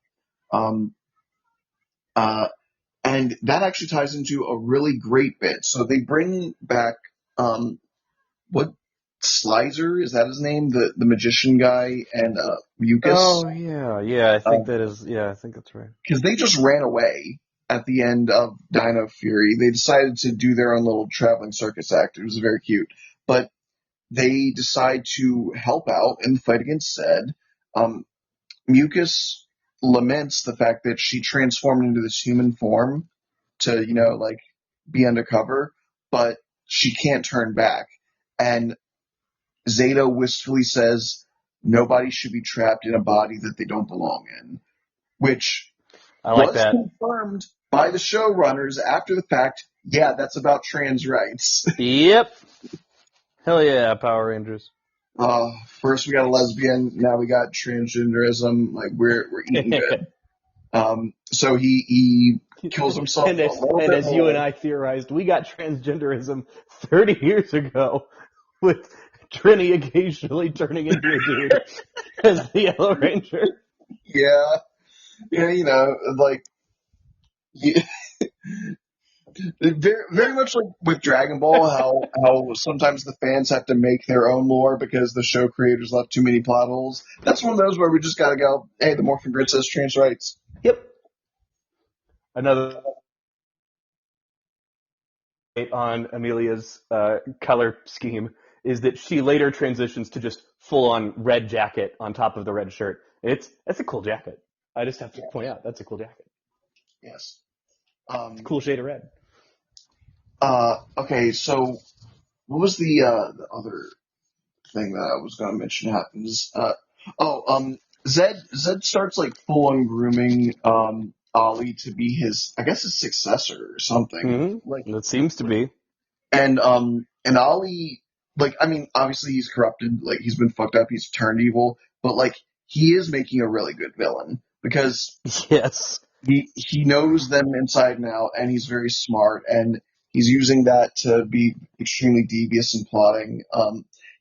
Speaker 1: Um, uh, and that actually ties into a really great bit. So they bring back um, what Slizer, is that his name? The magician guy, and Mucus.
Speaker 2: Oh yeah, yeah. I think that is. Yeah, I think that's right.
Speaker 1: Because they just ran away at the end of Dino Fury. They decided to do their own little traveling circus act. It was very cute. But they decide to help out in the fight against Zed. Um, Mucus laments the fact that she transformed into this human form to,
Speaker 2: Hmm.
Speaker 1: like be undercover, but she can't turn back. And Zeta wistfully says nobody should be trapped in a body that they don't belong in, which
Speaker 2: I like
Speaker 1: was
Speaker 2: that.
Speaker 1: confirmed by the showrunners after the fact. Yeah, that's about trans rights.
Speaker 2: Yep. Hell yeah, Power Rangers.
Speaker 1: First we got a lesbian, now we got transgenderism. Like we're eating good. So he kills himself
Speaker 2: and
Speaker 1: a
Speaker 2: as
Speaker 1: little
Speaker 2: and
Speaker 1: bit
Speaker 2: as you and
Speaker 1: more.
Speaker 2: I theorized, we got transgenderism 30 years ago with Trini occasionally turning into a dude as the Yellow Ranger.
Speaker 1: Yeah, yeah, like you, very much like with Dragon Ball, how sometimes the fans have to make their own lore because the show creators left too many plot holes. That's one of those where we just gotta go, hey, the Morphin Grid says trans rights.
Speaker 2: Yep. Another on Amelia's color scheme is that she later transitions to just full on red jacket on top of the red shirt. That's a cool jacket. I just have to
Speaker 1: Yeah.
Speaker 2: point out that's a cool jacket.
Speaker 1: Yes.
Speaker 2: It's a cool shade of red.
Speaker 1: Okay, so what was the other thing that I was going to mention happens? Zed starts like full on grooming Ollie to be his, I guess, his successor or something. Like,
Speaker 2: That seems to be.
Speaker 1: and Ollie, like, I mean, obviously he's corrupted, like he's been fucked up, he's turned evil, but like he is making a really good villain because
Speaker 2: Yes.
Speaker 1: he knows them inside and out, and he's very smart, and he's using that to be extremely devious and plotting.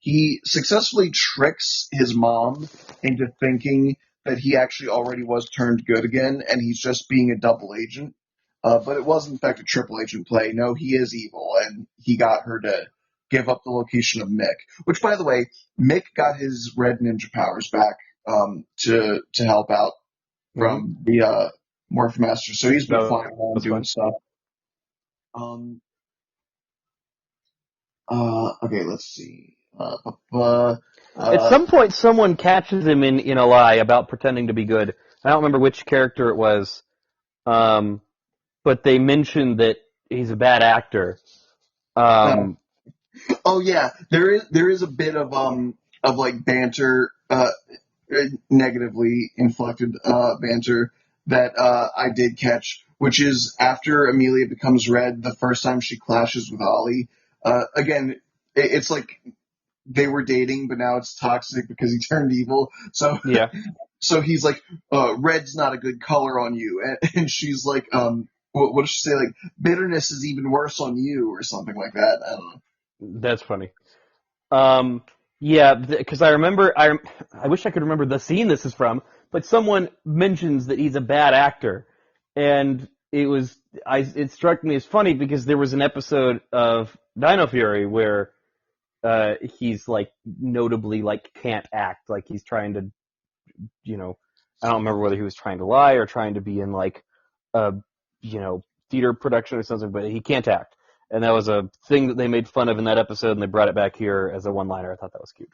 Speaker 1: He successfully tricks his mom into thinking that he actually already was turned good again, and he's just being a double agent. But it was in fact a triple agent play. No, he is evil, and he got her to give up the location of Mick. Which, by the way, Mick got his red ninja powers back to help out
Speaker 2: Mm-hmm.
Speaker 1: from the Morph Master. So he's been
Speaker 2: That
Speaker 1: flying around
Speaker 2: was
Speaker 1: doing
Speaker 2: fun.
Speaker 1: stuff. Um, okay, let's see.
Speaker 2: At
Speaker 1: Uh,
Speaker 2: some point, someone catches him in a lie about pretending to be good. I don't remember which character it was, um, but they mentioned that he's a bad actor.
Speaker 1: uh,
Speaker 2: Um,
Speaker 1: oh yeah, there is a bit of like banter, negatively inflected banter that I did catch, which is after Amelia becomes red the first time she clashes with Ollie. Again, it's like they were dating, but now it's toxic because he turned evil. So
Speaker 2: yeah,
Speaker 1: so he's like, red's not a good color on you, and she's like, what does she say? Like, bitterness is even worse on you, or something like that. I don't know.
Speaker 2: that's funny. Um, yeah, because I remember, I wish I could remember the scene this is from, but someone mentions that he's a bad actor, and it struck me as funny because there was an episode of Dino Fury where he's like notably like can't act, like he's trying to, you know, I don't remember whether he was trying to lie or trying to be in like a, theater production or something, but he can't act. And that was a thing that they made fun of in that episode, and they brought it back here as a one-liner. I thought that was cute.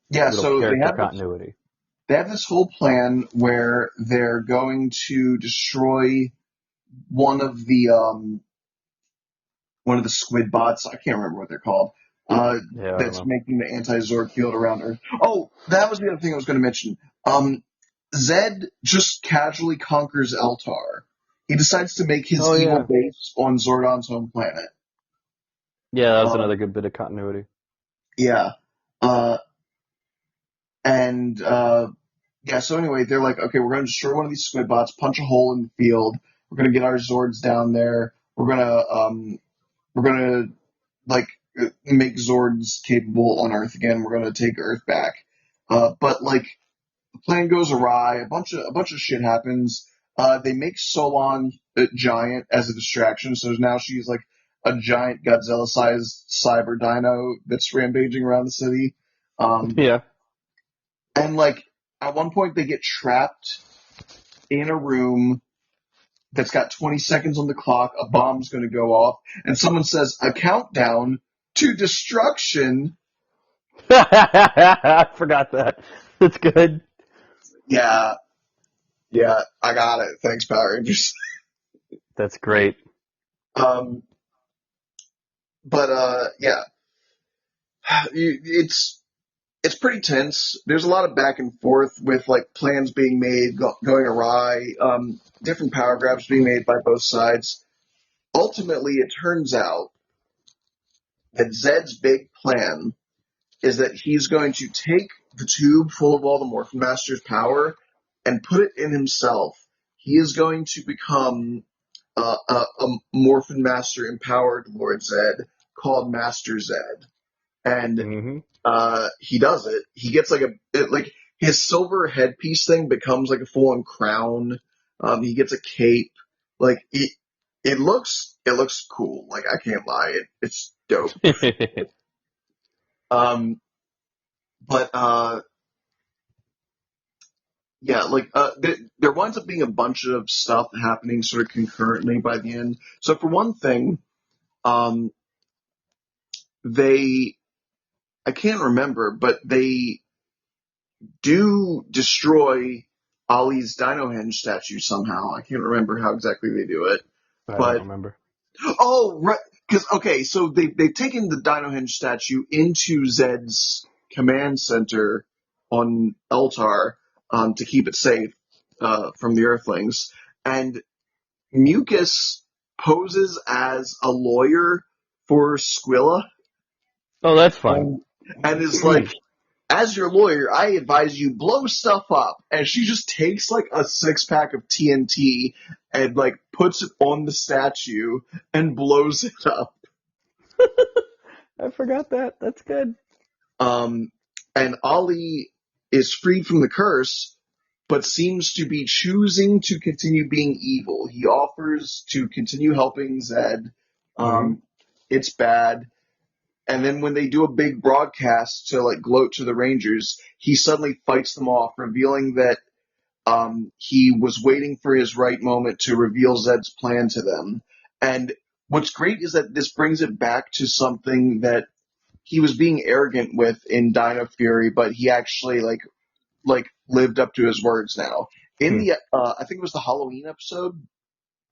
Speaker 1: Yeah,
Speaker 2: Little
Speaker 1: so
Speaker 2: character continuity.
Speaker 1: they have this whole plan where they're going to destroy one of the um, one of the squid bots. I can't remember what they're called.
Speaker 2: Yeah, I don't
Speaker 1: That's
Speaker 2: know.
Speaker 1: making the anti-Zord field around Earth. Oh, that was the other thing I was going to mention. Zed just casually conquers Eltar. He decides to make his
Speaker 2: Oh
Speaker 1: evil
Speaker 2: yeah,
Speaker 1: base on Zordon's home planet.
Speaker 2: yeah, that was
Speaker 1: Uh,
Speaker 2: another good bit of continuity.
Speaker 1: yeah. Uh, and yeah, so anyway, they're like, okay, we're going to destroy one of these squid bots, punch a hole in the field. We're going to get our Zords down there. We're gonna like make Zords capable on Earth again. We're gonna take Earth back. But like the plan goes awry. A bunch of shit happens. They make Solon a giant as a distraction, so now she's like a giant Godzilla-sized cyber dino that's rampaging around the city. Um,
Speaker 2: Yeah.
Speaker 1: and like at one point they get trapped in a room that's got 20 seconds on the clock. A bomb's going to go off, and someone says a countdown to destruction.
Speaker 2: I forgot that. That's good.
Speaker 1: Yeah, yeah, I got it. Thanks, Power Rangers.
Speaker 2: That's great.
Speaker 1: Um, but yeah, it's pretty tense. There's a lot of back and forth with like plans being made, going awry, different power grabs being made by both sides. Ultimately, it turns out that Zed's big plan is that he's going to take the tube full of all the Morphin Master's power and put it in himself. He is going to become a Morphin Master empowered Lord Zed called Master Zed, and
Speaker 2: Hmm.
Speaker 1: he does it. He gets like like his silver headpiece thing becomes like a full on crown. He gets a cape. Like it looks cool. Like I can't lie, it's dope. Um, but yeah, like there winds up being a bunch of stuff happening sort of concurrently by the end. So for one thing, um, they I can't remember, but they do destroy Ollie's Dino Henge statue somehow. I can't remember how exactly they do it,
Speaker 2: I don't
Speaker 1: but
Speaker 2: remember.
Speaker 1: oh right, because okay, so they've taken the Dino Henge statue into Zed's command center on Eltar to keep it safe from the Earthlings, and Mucus poses as a lawyer for Squilla
Speaker 2: Oh, that's fun.
Speaker 1: and, and is like, as your lawyer, I advise you blow stuff up. And she just takes like a 6-pack of TNT and like puts it on the statue and blows it up.
Speaker 2: I forgot that. That's good.
Speaker 1: Um, and Ollie is freed from the curse, but seems to be choosing to continue being evil. He offers to continue helping Zed.
Speaker 2: Hmm.
Speaker 1: Um, it's bad. And then when they do a big broadcast to like gloat to the Rangers, he suddenly fights them off, revealing that he was waiting for his right moment to reveal Zed's plan to them. And what's great is that this brings it back to something that he was being arrogant with in Dino Fury, but he actually like lived up to his words now. In
Speaker 2: Hmm.
Speaker 1: the I think it was the Halloween episode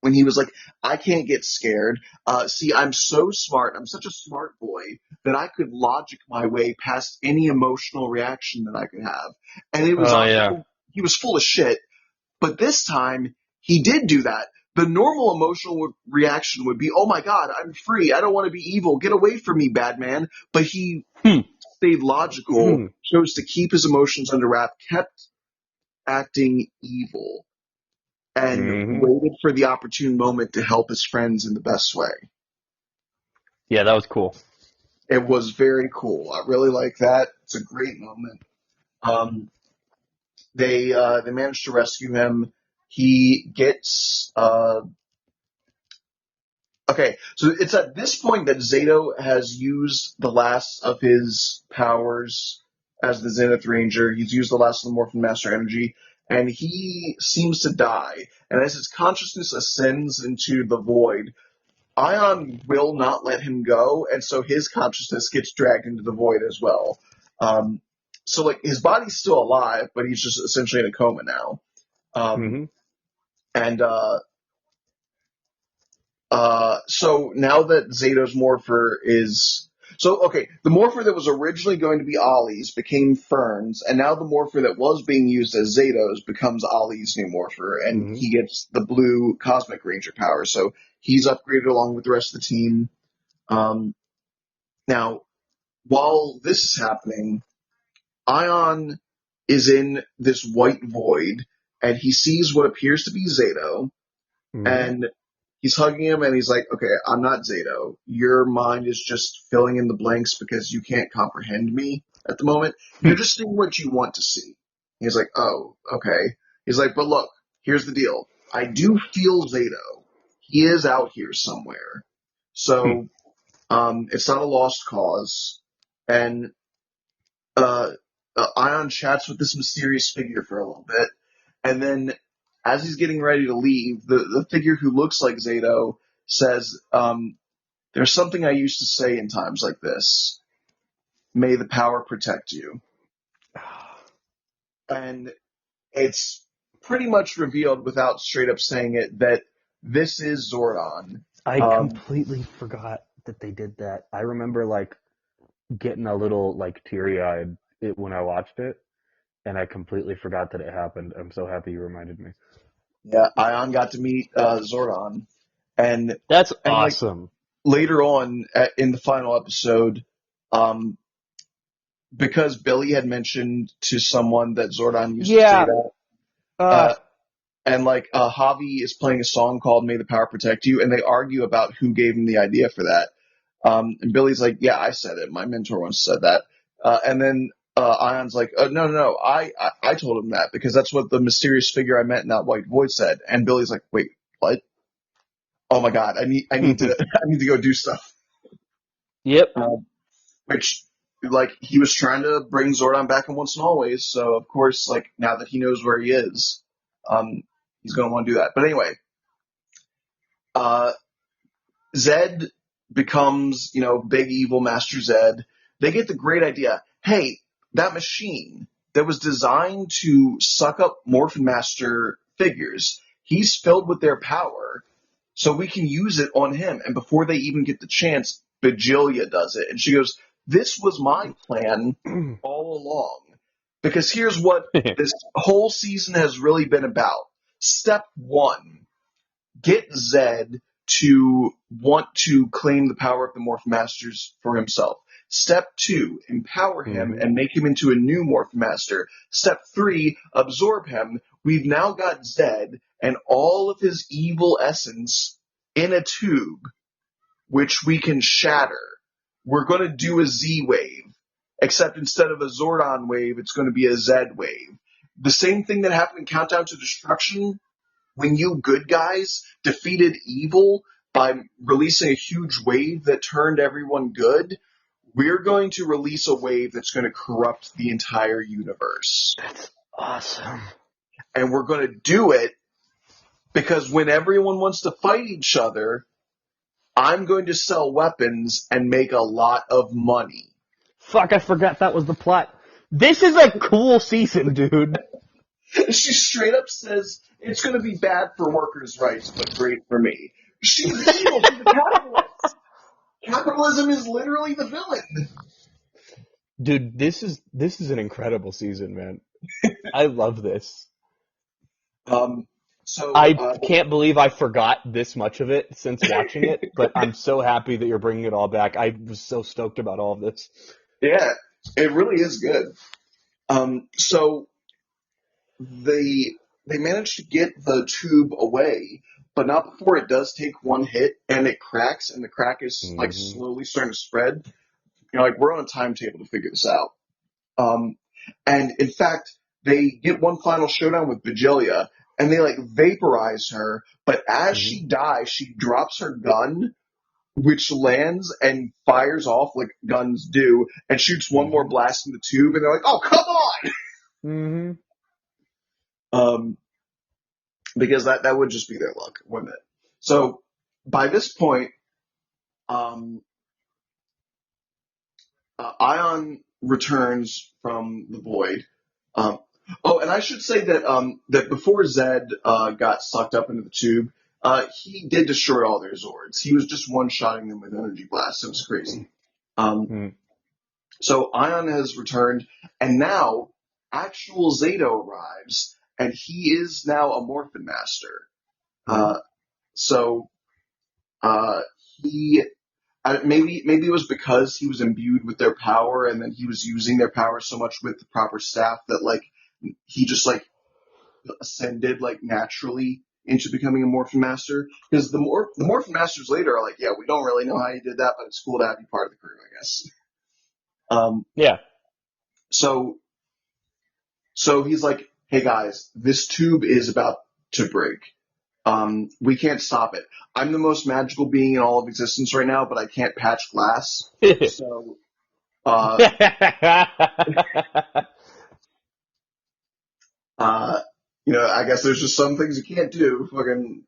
Speaker 1: when he was like, I can't get scared. See, I'm so smart. I'm such a smart boy that I could logic my way past any emotional reaction that I could have. And it was
Speaker 2: Oh yeah.
Speaker 1: he was full of shit. But this time, he did do that. The normal emotional reaction would be, oh my god, I'm free. I don't want to be evil. Get away from me, bad man. But he
Speaker 2: Hmm.
Speaker 1: stayed logical, chose to keep his emotions under wrap, kept acting evil, and
Speaker 2: Hmm.
Speaker 1: waited for the opportune moment to help his friends in the best way.
Speaker 2: Yeah, that was cool.
Speaker 1: It was very cool. I really like that. It's a great moment. Um, they managed to rescue him. He gets okay, so it's at this point that Zato has used the last of his powers as the Zenith Ranger. He's used the last of the Morphin Master energy, and he seems to die. And as his consciousness ascends into the void, Ion will not let him go, and so his consciousness gets dragged into the void as well. Um, so like his body's still alive, but he's just essentially in a coma now. Um,
Speaker 2: Hmm.
Speaker 1: and so now that Zato's morpher is okay, the morpher that was originally going to be Ollie's became Fern's, and now the morpher that was being used as Zato's becomes Ollie's new morpher, and
Speaker 2: Hmm.
Speaker 1: he gets the blue Cosmic Ranger power. So he's upgraded along with the rest of the team. Um, Now, while this is happening, Ion is in this white void, and he sees what appears to be Zato,
Speaker 2: Hmm.
Speaker 1: and he's hugging him and he's like, okay, I'm not Zato. Your mind is just filling in the blanks because you can't comprehend me at the moment. You're just seeing what you want to see. He's like, oh, okay. He's like, but look, here's the deal. I do feel Zato. He is out here somewhere. So, it's not a lost cause. And, uh, Ion chats with this mysterious figure for a little bit. And then as he's getting ready to leave, the figure who looks like Zato says, there's something I used to say in times like this. May the power protect you. And it's pretty much revealed without straight up saying it that this is Zordon.
Speaker 2: I
Speaker 1: Um,
Speaker 2: completely forgot that they did that. I remember like getting a little like teary eyed when I watched it, and I completely forgot that it happened. I'm so happy you reminded me.
Speaker 1: yeah, Ion got to meet Zordon. And,
Speaker 2: That's
Speaker 1: and like
Speaker 2: awesome.
Speaker 1: later on in the final episode, um, because Billy had mentioned to someone that Zordon used to say
Speaker 2: Yeah.
Speaker 1: that,
Speaker 2: Uh.
Speaker 1: uh, and like Javi is playing a song called "May the Power Protect You," and they argue about who gave him the idea for that. And Billy's like, "Yeah, I said it. My mentor once said that." And then Ion's like, "No, no, no. I told him that because that's what the mysterious figure I met in that white void said." And Billy's like, "Wait, what? Oh my god, I need to I need to go do stuff."
Speaker 2: Yep.
Speaker 1: Um, which like he was trying to bring Zordon back in once and always. So of course, like now that he knows where he is, um, he's going to want to do that. But anyway, uh, Zed becomes, big evil Master Zed. They get the great idea. Hey, that machine that was designed to suck up Morphin Master figures, he's filled with their power, so we can use it on him. And before they even get the chance, Bajilia does it. And she goes, this was my plan all along. Because here's what this whole season has really been about. Step one, get Zed to want to claim the power of the Morph Masters for himself. Step two, empower him
Speaker 2: Hmm.
Speaker 1: and make him into a new Morph Master. Step three, absorb him. We've now got Zed and all of his evil essence in a tube, which we can shatter. We're going to do a Z wave, except instead of a Zordon wave, it's going to be a Zed wave. The same thing that happened in Countdown to Destruction when you good guys defeated evil by releasing a huge wave that turned everyone good, we're going to release a wave that's going to corrupt the entire universe.
Speaker 2: That's awesome.
Speaker 1: And we're going to do it because when everyone wants to fight each other, I'm going to sell weapons and make a lot of money.
Speaker 2: Fuck, I forgot that was the plot. This is a cool season, dude.
Speaker 1: She straight up says it's going to be bad for workers' rights, but great for me. She's evil. She's a capitalist. Capitalism is literally the villain.
Speaker 2: Dude, this is an incredible season, man. I love this.
Speaker 1: Um, so
Speaker 2: I can't believe I forgot this much of it since watching it, but I'm so happy that you're bringing it all back. I was so stoked about all of this.
Speaker 1: yeah, it really is good. So they managed to get the tube away, but not before it does take one hit and it cracks, and the crack is like
Speaker 2: Mm-hmm.
Speaker 1: slowly starting to spread. Like we're on a timetable to figure this out. Um, and in fact, they get one final showdown with Vigilia, and they like vaporize her. But as
Speaker 2: Mm-hmm.
Speaker 1: she dies, she drops her gun, which lands and fires off like guns do, and shoots one more
Speaker 2: Mm-hmm.
Speaker 1: blast in the tube. And they're like, "Oh, come on!"
Speaker 2: Mm-hmm.
Speaker 1: Um, because that would just be their luck, wouldn't it? So by this point, um, Ion returns from the void. Um, oh, and I should say that that before Zed got sucked up into the tube, he did destroy all their Zords. He was just one-shotting them with energy blasts. It was crazy. Um,
Speaker 2: Mm-hmm.
Speaker 1: so Ion has returned, and now actual Zato arrives, and he is now a Morphin Master. Uh, so uh, he maybe it was because he was imbued with their power, and then he was using their power so much with the proper staff that like he just like ascended like naturally into becoming a Morphin Master. Because the Morphin Masters later are like, yeah, we don't really know how you did that, but it's cool to have you part of the crew, I guess. Um,
Speaker 2: Yeah.
Speaker 1: so so he's like, hey guys, this tube is about to break. We can't stop it. I'm the most magical being in all of existence right now, but I can't patch glass. So, uh, uh, I guess there's just some things you can't do. Fucking,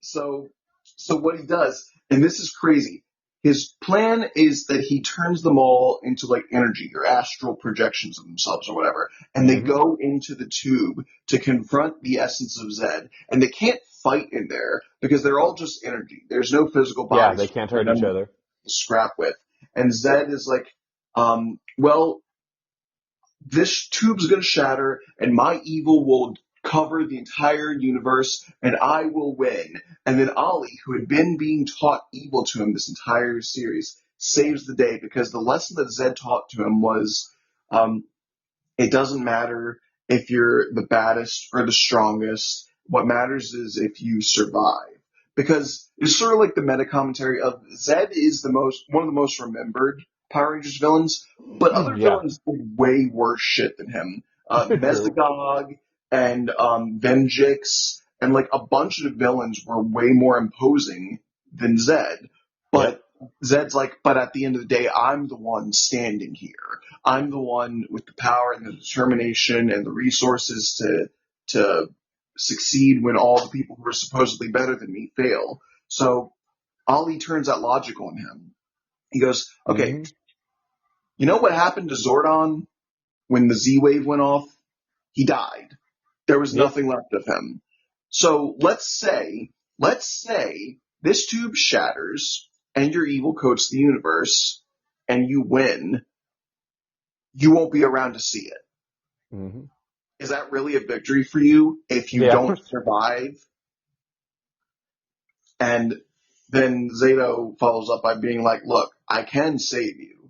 Speaker 1: so, so what he does, and this is crazy. His plan is that he turns them all into like energy or astral projections of themselves or whatever, and they
Speaker 2: Mm-hmm.
Speaker 1: go into the tube to confront the essence of Zed, and they can't fight in there because they're all just energy. There's no physical
Speaker 2: Yeah,
Speaker 1: bodies
Speaker 2: they can't
Speaker 1: for
Speaker 2: hurt each
Speaker 1: them
Speaker 2: other.
Speaker 1: to scrap with. And Zed is like, well, this tube's going to shatter, and my evil will cover the entire universe, and I will win. And then Ollie, who had been being taught evil to him this entire series, saves the day because the lesson that Zed taught to him was um, it doesn't matter if you're the baddest or the strongest. What matters is if you survive. Because it's sort of like the meta commentary of Zed is one of the most remembered Power Rangers villains, but other
Speaker 2: Yeah.
Speaker 1: villains did way worse shit than him.
Speaker 2: True.
Speaker 1: Mesogog and Venjix and like a bunch of villains were way more imposing than Zed.
Speaker 2: Yep.
Speaker 1: But Zed's like, but at the end of the day, I'm the one standing here. I'm the one with the power and the determination and the resources to succeed when all the people who are supposedly better than me fail. So Ollie turns that logic on him. He goes, okay,
Speaker 2: Mm-hmm.
Speaker 1: you know what happened to Zordon when the Z wave went off? He died. There was
Speaker 2: Yep.
Speaker 1: nothing left of him. So let's say this tube shatters and your evil coats the universe and you win. You won't be around to see it.
Speaker 2: Mm-hmm.
Speaker 1: Is that really a victory for you if you
Speaker 2: Yeah.
Speaker 1: don't survive? And then Zato follows up by being like, look, I can save you,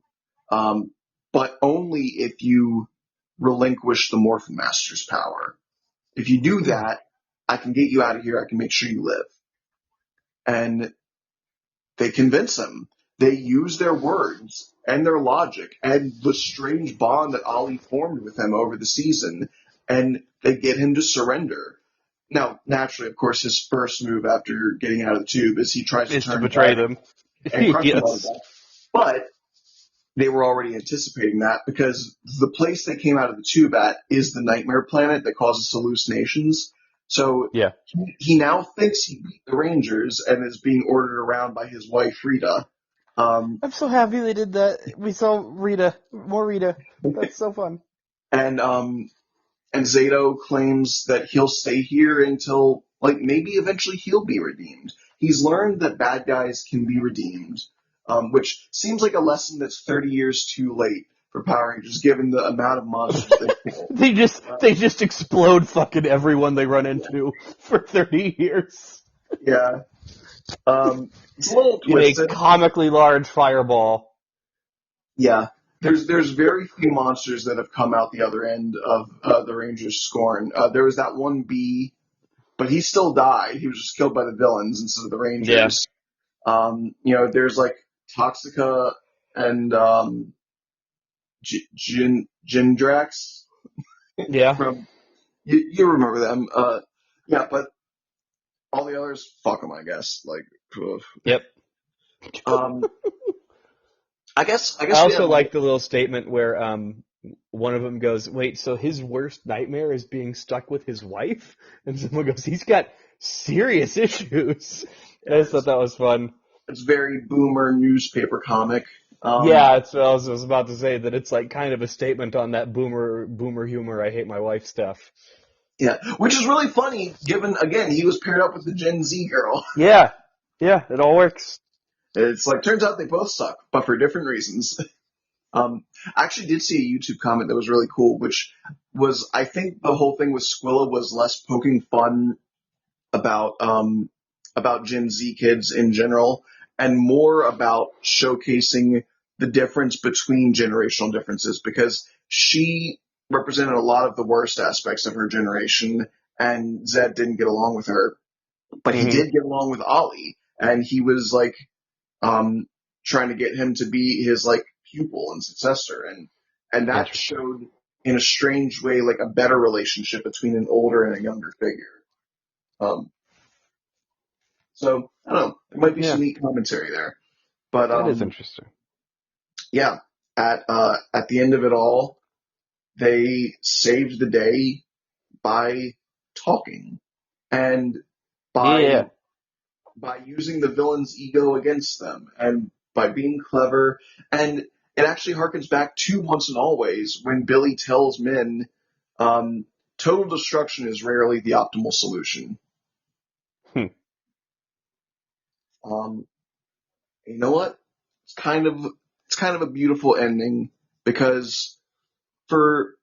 Speaker 1: but only if you relinquish the Morphin Master's power. If you do that, I can get you out of here. I can make sure you live. And they convince him. They use their words and their logic and the strange bond that Ollie formed with him over the season, and they get him to surrender. Now, naturally, of course, his first move after getting out of the tube is he tries to
Speaker 2: Is to
Speaker 1: turn
Speaker 2: betray
Speaker 1: back
Speaker 2: them.
Speaker 1: and crush them all to
Speaker 2: Yes.
Speaker 1: death. But they were already anticipating that because the place they came out of the tube at is the Nightmare Planet that causes hallucinations. So
Speaker 2: Yeah.
Speaker 1: he now thinks he beat the Rangers and is being ordered around by his wife Rita.
Speaker 2: I'm so happy they did that. We saw Rita. More Rita. That's so fun.
Speaker 1: And Zato claims that he'll stay here until, like, maybe eventually he'll be redeemed. He's learned that bad guys can be redeemed, which seems like a lesson that's 30 years too late for Power Rangers, given the amount of monsters they kill.
Speaker 2: They just explode fucking everyone they run into for 30 years.
Speaker 1: Yeah. It's a little
Speaker 2: In a
Speaker 1: twisted.
Speaker 2: comically large fireball.
Speaker 1: Yeah. There's very few monsters that have come out the other end of the Rangers' scorn. There was that one bee, but he still died. He was just killed by the villains instead of the Rangers. There's like Toxica and Jindrax
Speaker 2: Yeah.
Speaker 1: from you remember them. Yeah, but all the others, fuck them, I guess. Like, ugh.
Speaker 2: Yep.
Speaker 1: um, I guess
Speaker 2: I
Speaker 1: we
Speaker 2: also
Speaker 1: have.
Speaker 2: like the little statement where one of them goes, "Wait, so his worst nightmare is being stuck with his wife?" And someone goes, "He's got serious issues." I just thought that was fun.
Speaker 1: It's very boomer newspaper comic.
Speaker 2: Yeah, it's what I was about to say, that it's like kind of a statement on that boomer humor. I hate my wife stuff.
Speaker 1: Yeah, which is really funny, given again he was paired up with the Gen Z girl.
Speaker 2: Yeah, it all works.
Speaker 1: It's like turns out they both suck, but for different reasons. I actually did see a YouTube comment that was really cool, which was I think the whole thing with Squilla was less poking fun about Gen Z kids in general, and more about showcasing the difference between generational differences because she represented a lot of the worst aspects of her generation, and Zed didn't get along with her, but he
Speaker 2: Mm-hmm.
Speaker 1: did get along with Ollie, and he was like um, trying to get him to be his like pupil and successor, and that
Speaker 2: Interesting.
Speaker 1: showed in a strange way like a better relationship between an older and a younger figure. Um, so I don't know, there might be
Speaker 2: Yeah,
Speaker 1: some neat commentary there, but
Speaker 2: that is interesting.
Speaker 1: yeah, at the end of it all, they saved the day by talking and by
Speaker 2: Yeah.
Speaker 1: using the villain's ego against them and by being clever. And it actually harkens back to Once and Always when Billy tells Min, total destruction is rarely the optimal solution.
Speaker 2: Hmm.
Speaker 1: Um, you know what? It's kind of a beautiful ending because for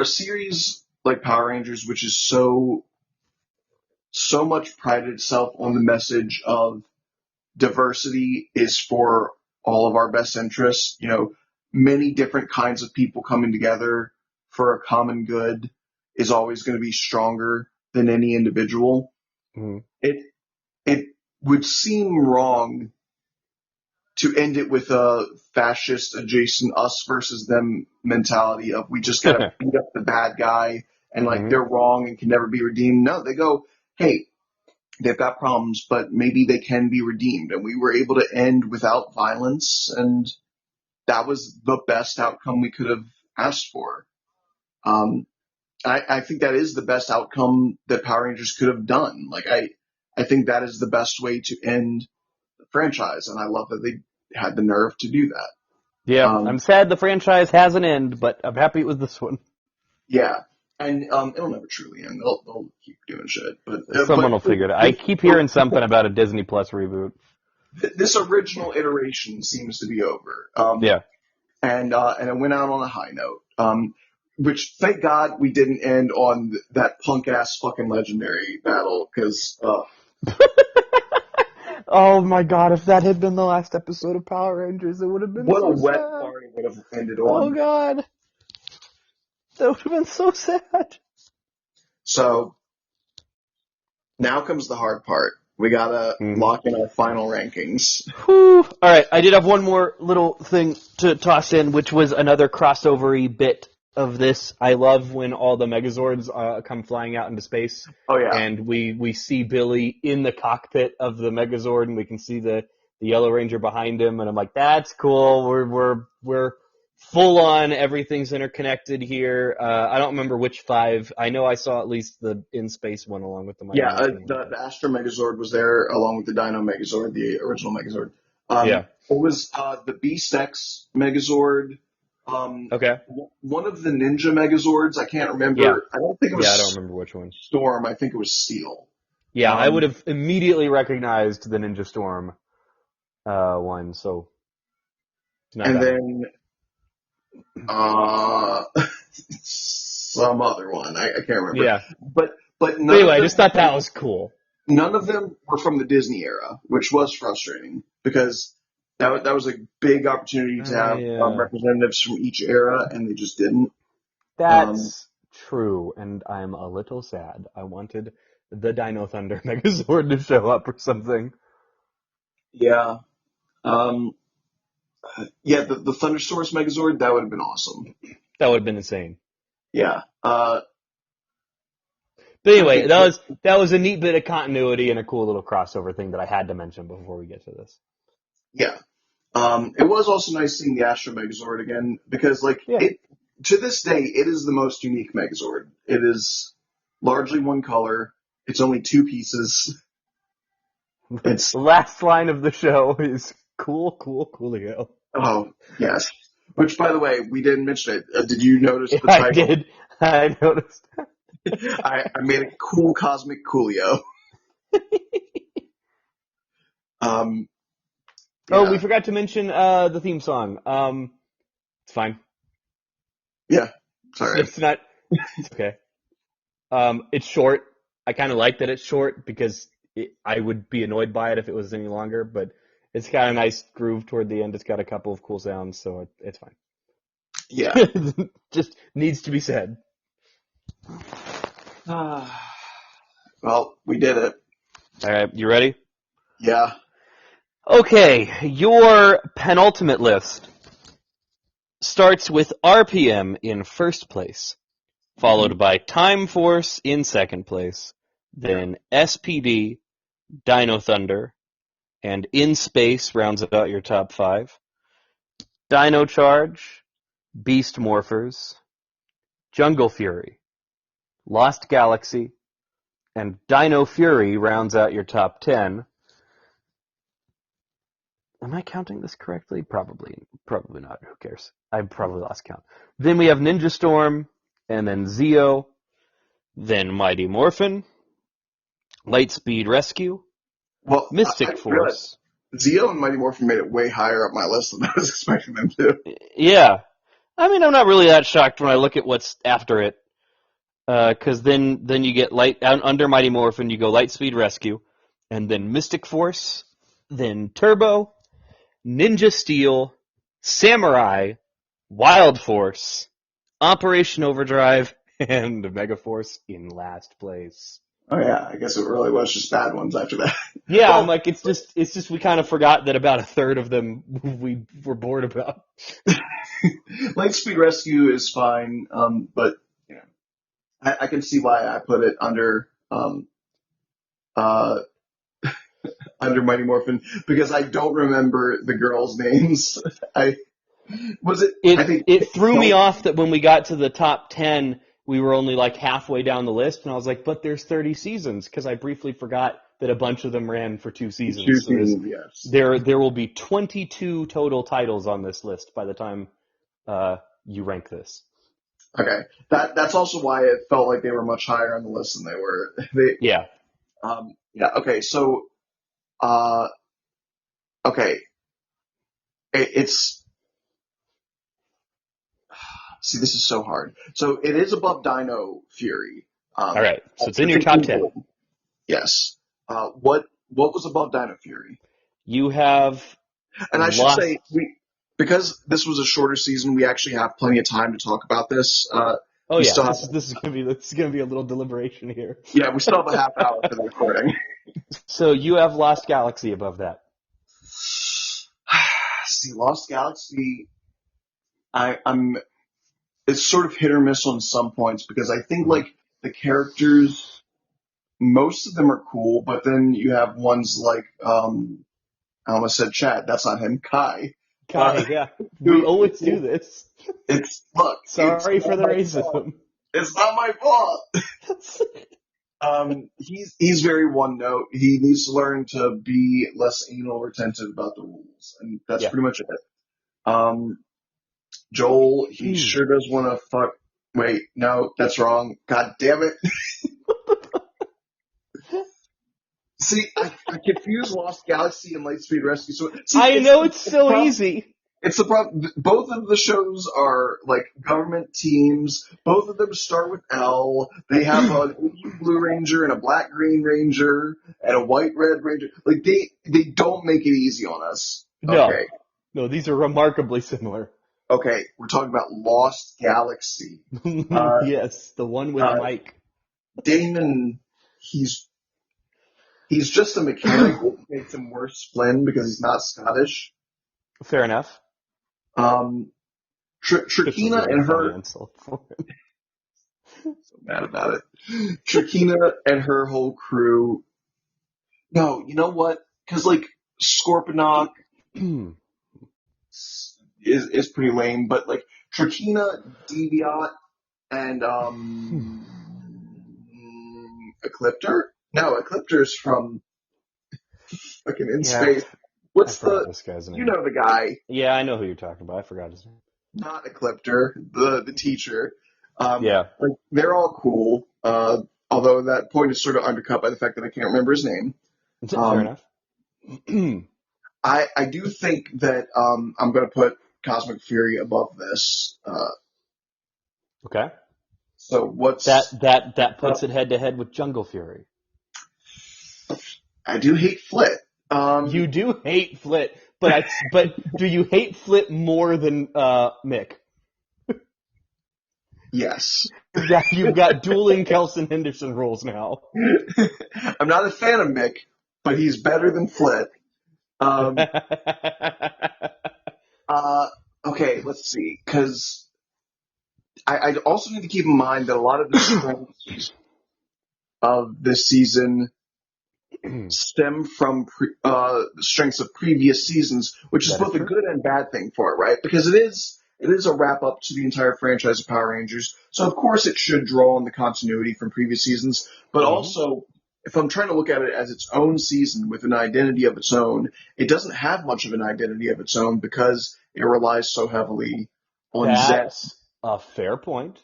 Speaker 1: a series like Power Rangers, which is so much prided itself on the message of diversity is for all of our best interests. Many different kinds of people coming together for a common good is always going to be stronger than any individual.
Speaker 2: Mm-hmm.
Speaker 1: It it would seem wrong to end it with a fascist adjacent us versus them mentality of we just got to beat up the bad guy and like
Speaker 2: Mm-hmm.
Speaker 1: they're wrong and can never be redeemed. No, they go, hey, they've got problems, but maybe they can be redeemed. And we were able to end without violence, and that was the best outcome we could have asked for. Um, I think that is the best outcome that Power Rangers could have done. Like I think that is the best way to end the franchise, and I love that they had the nerve to do that.
Speaker 2: Yeah, I'm
Speaker 1: Um,
Speaker 2: sad the franchise has an end, but I'm happy it was this one.
Speaker 1: yeah, and it'll never truly end. They'll keep doing shit, but
Speaker 2: Someone will figure it out. I keep hearing something about a Disney Plus reboot.
Speaker 1: this original iteration seems to be over.
Speaker 2: Yeah.
Speaker 1: And it went out on a high note. Which thank God we didn't end on that punk ass fucking legendary battle because
Speaker 2: Oh my god, if that had been the last episode of Power Rangers, it would have been
Speaker 1: what a
Speaker 2: so
Speaker 1: wet
Speaker 2: sad.
Speaker 1: party would have ended
Speaker 2: Oh
Speaker 1: on.
Speaker 2: god. That would have been so sad.
Speaker 1: So now comes the hard part. We gotta
Speaker 2: Mm-hmm.
Speaker 1: lock in our final rankings.
Speaker 2: Whew. Alright, I did have one more little thing to toss in, which was another crossover-y bit of this. I love when all the Megazords come flying out into space,
Speaker 1: Oh yeah,
Speaker 2: and we see Billy in the cockpit of the Megazord, and we can see the the Yellow Ranger behind him, and I'm like, that's cool. We're full on. Everything's interconnected here. I don't remember which five. I know I saw at least the In Space one along with the Mighty
Speaker 1: Yeah,
Speaker 2: Morphin one.
Speaker 1: the Astro Megazord was there along with the Dino Megazord, the original Megazord.
Speaker 2: Yeah.
Speaker 1: It was the Beast X Megazord. Um,
Speaker 2: Okay.
Speaker 1: One of the Ninja Megazords. I can't
Speaker 2: Yeah.
Speaker 1: remember. I don't think it
Speaker 2: Yeah. I don't
Speaker 1: was
Speaker 2: remember which one.
Speaker 1: Storm. I think it was Steel.
Speaker 2: Yeah, I would
Speaker 1: Um,
Speaker 2: have immediately recognized the Ninja Storm one. So it's not
Speaker 1: and
Speaker 2: that one.
Speaker 1: then uh, some other one. I can't remember.
Speaker 2: Yeah.
Speaker 1: But
Speaker 2: But
Speaker 1: none
Speaker 2: anyway,
Speaker 1: of
Speaker 2: I
Speaker 1: them
Speaker 2: just thought that was cool.
Speaker 1: none of them were from the Disney era, which was frustrating because that was a big opportunity to have
Speaker 2: Yeah.
Speaker 1: representatives from each era, and they just didn't. Um,
Speaker 2: That's true, and I'm a little sad. I wanted the Dino Thunder Megazord to show up or something.
Speaker 1: yeah, um, yeah. The Thundersource Megazord that would have been awesome.
Speaker 2: That would have been insane.
Speaker 1: Yeah.
Speaker 2: But
Speaker 1: Trying to
Speaker 2: anyway,
Speaker 1: think.
Speaker 2: that was a neat bit of continuity and a cool little crossover thing that I had to mention before we get to this.
Speaker 1: Yeah. It was also nice seeing the Astro Megazord again because, like,
Speaker 2: Yeah.
Speaker 1: it to this day, it is the most unique Megazord. It is largely one color. It's only two pieces. It's
Speaker 2: The last line of the show is cool, cool, coolio.
Speaker 1: oh yes. Which, by the way, we didn't mention it. Did you notice
Speaker 2: Yeah,
Speaker 1: the
Speaker 2: I
Speaker 1: title?
Speaker 2: did. I noticed.
Speaker 1: I made it Cool Cosmic Coolio. Um,
Speaker 2: Oh, we
Speaker 1: yeah,
Speaker 2: forgot to mention the theme song. It's fine.
Speaker 1: yeah.
Speaker 2: It's,
Speaker 1: Sorry.
Speaker 2: it's not. It's okay. It's short. I kind of like that it's short because I would be annoyed by it if it was any longer. But it's got a nice groove toward the end. It's got a couple of cool sounds, so it's
Speaker 1: Yeah.
Speaker 2: fine. Just needs to be said.
Speaker 1: Well, we did it.
Speaker 2: All right, you ready?
Speaker 1: Yeah.
Speaker 2: Okay, your penultimate list starts with RPM in first place,
Speaker 1: Mhm.
Speaker 2: followed by Time Force in second place, then SPD, Dino Thunder, and In Space rounds out your top five. Dino Charge, Beast Morphers, Jungle Fury, Lost Galaxy, and Dino Fury rounds out your top 10. Am I counting this correctly? Probably not. Who cares? I've probably lost count. Then we have Ninja Storm, and then Zeo, then Mighty Morphin, Lightspeed Rescue,
Speaker 1: Well, I
Speaker 2: Mystic
Speaker 1: realized
Speaker 2: Force.
Speaker 1: Zeo and Mighty Morphin made it way higher up my list than I was expecting them to.
Speaker 2: Yeah. I mean, I'm not really that shocked when I look at what's after it. Because then you get under Mighty Morphin, you go Lightspeed Rescue, and then Mystic Force, then Turbo, Ninja Steel, Samurai, Wild Force, Operation Overdrive, and Megaforce in last place.
Speaker 1: Oh yeah, I guess it really was just bad ones after that.
Speaker 2: Yeah, I'm
Speaker 1: Well,
Speaker 2: like, it's just we kind of forgot that about a third of them we were bored about.
Speaker 1: Lightspeed Rescue is fine, but yeah, I can see why I put it uh, under Mighty Morphin because I don't remember the girls' names. I was it. I
Speaker 2: It
Speaker 1: think
Speaker 2: it threw me
Speaker 1: Kelp.
Speaker 2: off that when we got to the top 10, we were only like halfway down the list, and I was like, but there's 30 seasons, because I briefly forgot that a bunch of them ran for 2 seasons.
Speaker 1: Two
Speaker 2: So there's
Speaker 1: seasons, yes.
Speaker 2: there will be 22 total titles on this list by the time you rank this.
Speaker 1: Okay, that's also why it felt like they were much higher on the list than they were. They
Speaker 2: Yeah.
Speaker 1: yeah. Okay, so uh, okay, it's see this is so hard. So it is above Dino Fury.
Speaker 2: All right. So
Speaker 1: At
Speaker 2: it's in your top 10.
Speaker 1: 15. Yes. What was above Dino Fury?
Speaker 2: You have
Speaker 1: And I should
Speaker 2: lost.
Speaker 1: say because this was a shorter season, we actually have plenty of time to talk about this.
Speaker 2: Oh
Speaker 1: We
Speaker 2: yeah,
Speaker 1: still have
Speaker 2: this is gonna be a little deliberation here.
Speaker 1: yeah, we still have a half hour for the recording.
Speaker 2: So you have Lost Galaxy above that.
Speaker 1: See, Lost Galaxy, I'm it's sort of hit or miss on some points because I think
Speaker 2: Mhm.
Speaker 1: like the characters, most of them are cool, but then you have ones like I almost said Chad. That's not him. Kai.
Speaker 2: Kai, yeah. We
Speaker 1: Who,
Speaker 2: always do this.
Speaker 1: look, it's
Speaker 2: Sorry for
Speaker 1: not
Speaker 2: the
Speaker 1: my fault.
Speaker 2: racism.
Speaker 1: It's not my fault. He's very one note. He needs to learn to be less anal retentive about the rules, and that's
Speaker 2: Yeah.
Speaker 1: pretty much it. Joel, he sure does want to fuck. Wait, no, that's wrong. God damn it. See, I confuse Lost Galaxy and Lightspeed Rescue. So, see,
Speaker 2: I know it's so easy.
Speaker 1: It's the problem. Both of the shows are like government teams. Both of them start with L. They have a blue ranger and a black green ranger and a white red ranger. Like they don't make it easy on us.
Speaker 2: No.
Speaker 1: Okay.
Speaker 2: No, these are remarkably similar.
Speaker 1: Okay. We're talking about Lost Galaxy. Uh,
Speaker 2: Yes, the one with
Speaker 1: uh,
Speaker 2: Mike.
Speaker 1: Damon, he's just a mechanic, which makes him worse Flynn because he's not Scottish.
Speaker 2: Fair enough. It's a
Speaker 1: Trakina
Speaker 2: really
Speaker 1: and
Speaker 2: funny
Speaker 1: her,
Speaker 2: insult for him.
Speaker 1: so mad about it. Trakina and her whole crew. No, you know what? Because like Scorponok is pretty lame, but like Trakina, Deviat, and Ecliptor. No, Ecliptor's from fucking in
Speaker 2: Yeah,
Speaker 1: space.
Speaker 2: I
Speaker 1: What's
Speaker 2: forgot
Speaker 1: the?
Speaker 2: this guy's
Speaker 1: You
Speaker 2: name.
Speaker 1: know the guy,
Speaker 2: Yeah, I know who you're talking about. I forgot his name.
Speaker 1: not Ecliptor, the teacher.
Speaker 2: Yeah,
Speaker 1: Like they're all cool. Although that point is sort of undercut by the fact that I can't remember his name.
Speaker 2: fair
Speaker 1: Um,
Speaker 2: enough.
Speaker 1: I do think that I'm going to put Cosmic Fury above this.
Speaker 2: Okay.
Speaker 1: So what's
Speaker 2: That puts it head to head with Jungle Fury.
Speaker 1: I do hate Flit.
Speaker 2: You do hate Flit, but do you hate Flit more than Mick?
Speaker 1: Yes.
Speaker 2: You've got dueling Kelson Henderson rules now.
Speaker 1: I'm not a fan of Mick, but he's better than Flit. Um, okay, let's see, because I also need to keep in mind that a lot of the strengths of this season stem from the strengths of previous seasons, which is
Speaker 2: That is
Speaker 1: both a
Speaker 2: true.
Speaker 1: good and bad thing for it, right? Because it is a wrap up to the entire franchise of Power Rangers, so of course it should draw on the continuity from previous seasons. But
Speaker 2: Hmm.
Speaker 1: also, if I'm trying to look at it as its own season with an identity of its own, it doesn't have much of an identity of its own because it relies so heavily on Zed.
Speaker 2: That's a fair point.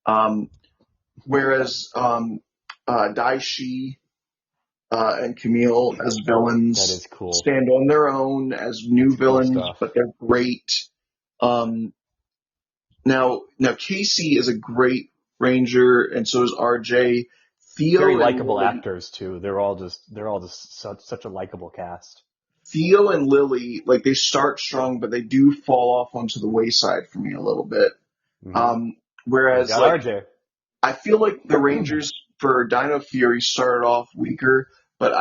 Speaker 1: Um, whereas Daishi and Camille as
Speaker 2: That
Speaker 1: villains
Speaker 2: is cool.
Speaker 1: stand on their own as new
Speaker 2: It's cool
Speaker 1: villains,
Speaker 2: stuff.
Speaker 1: but they're great. Um, now Casey is a great ranger, and so is RJ.
Speaker 2: Very
Speaker 1: Theo and
Speaker 2: likable
Speaker 1: Lily,
Speaker 2: actors too. They're all just such a likable cast.
Speaker 1: Theo and Lily, like they start strong, but they do fall off onto the wayside for me a little bit.
Speaker 2: Hmm.
Speaker 1: Um,
Speaker 2: We've
Speaker 1: whereas
Speaker 2: got
Speaker 1: like
Speaker 2: RJ.
Speaker 1: I feel like the Rangers for Dino Fury started off weaker, but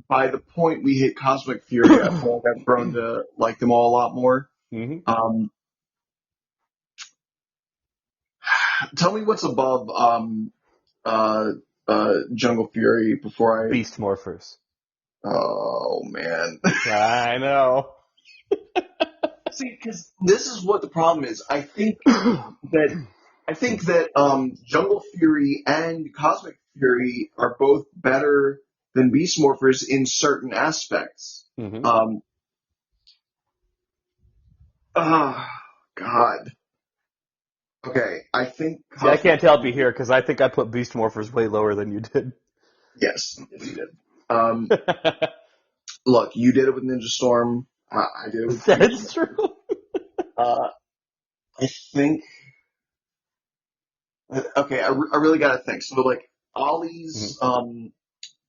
Speaker 1: by the point we hit Cosmic Fury, I feel like I've grown to like them all a lot more.
Speaker 2: Hmm.
Speaker 1: Um, tell me what's above uh, Jungle Fury before I.
Speaker 2: Beast Morphers.
Speaker 1: Oh man.
Speaker 2: I know.
Speaker 1: See, because this is what the problem is. That I think that Jungle Fury and Cosmic Fury are both better than Beast Morphers in certain aspects.
Speaker 2: Hmm.
Speaker 1: Um, oh, God. Okay, I think
Speaker 2: See, I
Speaker 1: Cosmic
Speaker 2: can't help you
Speaker 1: Fury.
Speaker 2: here because I think I put Beast Morphers way lower than you did.
Speaker 1: Yes, yes, you did. Look, you did it with Ninja Storm. I did it with Beast
Speaker 2: That's
Speaker 1: Morphers.
Speaker 2: true.
Speaker 1: Uh, I think. Okay, I really gotta think. So like
Speaker 2: Mhm.
Speaker 1: Ollie's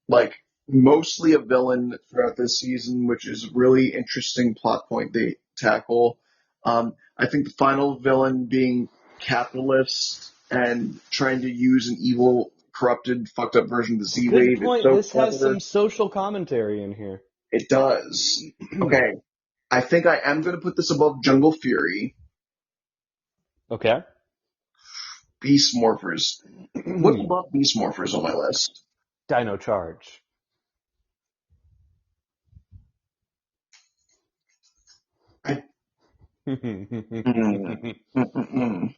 Speaker 1: like mostly a villain throughout this season, which is a really interesting plot point they tackle. I think the final villain being capitalist and trying to use an evil, corrupted, fucked up version of the Z
Speaker 2: Good
Speaker 1: Wave is
Speaker 2: point.
Speaker 1: so
Speaker 2: This has
Speaker 1: clever.
Speaker 2: some social commentary in here.
Speaker 1: It does. Okay, I think I am going to put this above Jungle Fury,
Speaker 2: Okay.
Speaker 1: Beast Morphers. What's above Beast Morphers on my list?
Speaker 2: Dino Charge.
Speaker 1: Mm, mm, mm, mm.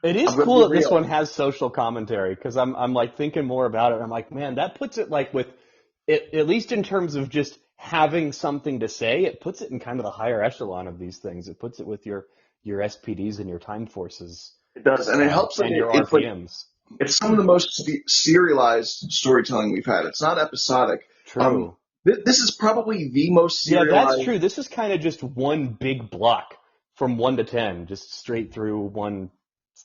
Speaker 2: It is
Speaker 1: I'm going to be
Speaker 2: cool that this one
Speaker 1: real.
Speaker 2: has social commentary because I'm like thinking more about it. I'm like, man, that puts it like with it, at least in terms of just having something to say, it puts it in kind of the higher echelon of these things. It puts it with your SPDs and your time forces,
Speaker 1: It does, and it helps that
Speaker 2: and your
Speaker 1: it's like
Speaker 2: RPMs.
Speaker 1: it's some of the most serialized storytelling we've had. It's not episodic. Um,
Speaker 2: True.
Speaker 1: this is probably the most
Speaker 2: Yeah, that's
Speaker 1: serialized.
Speaker 2: true. This is kind of just one big block from 1 to 10, just straight through one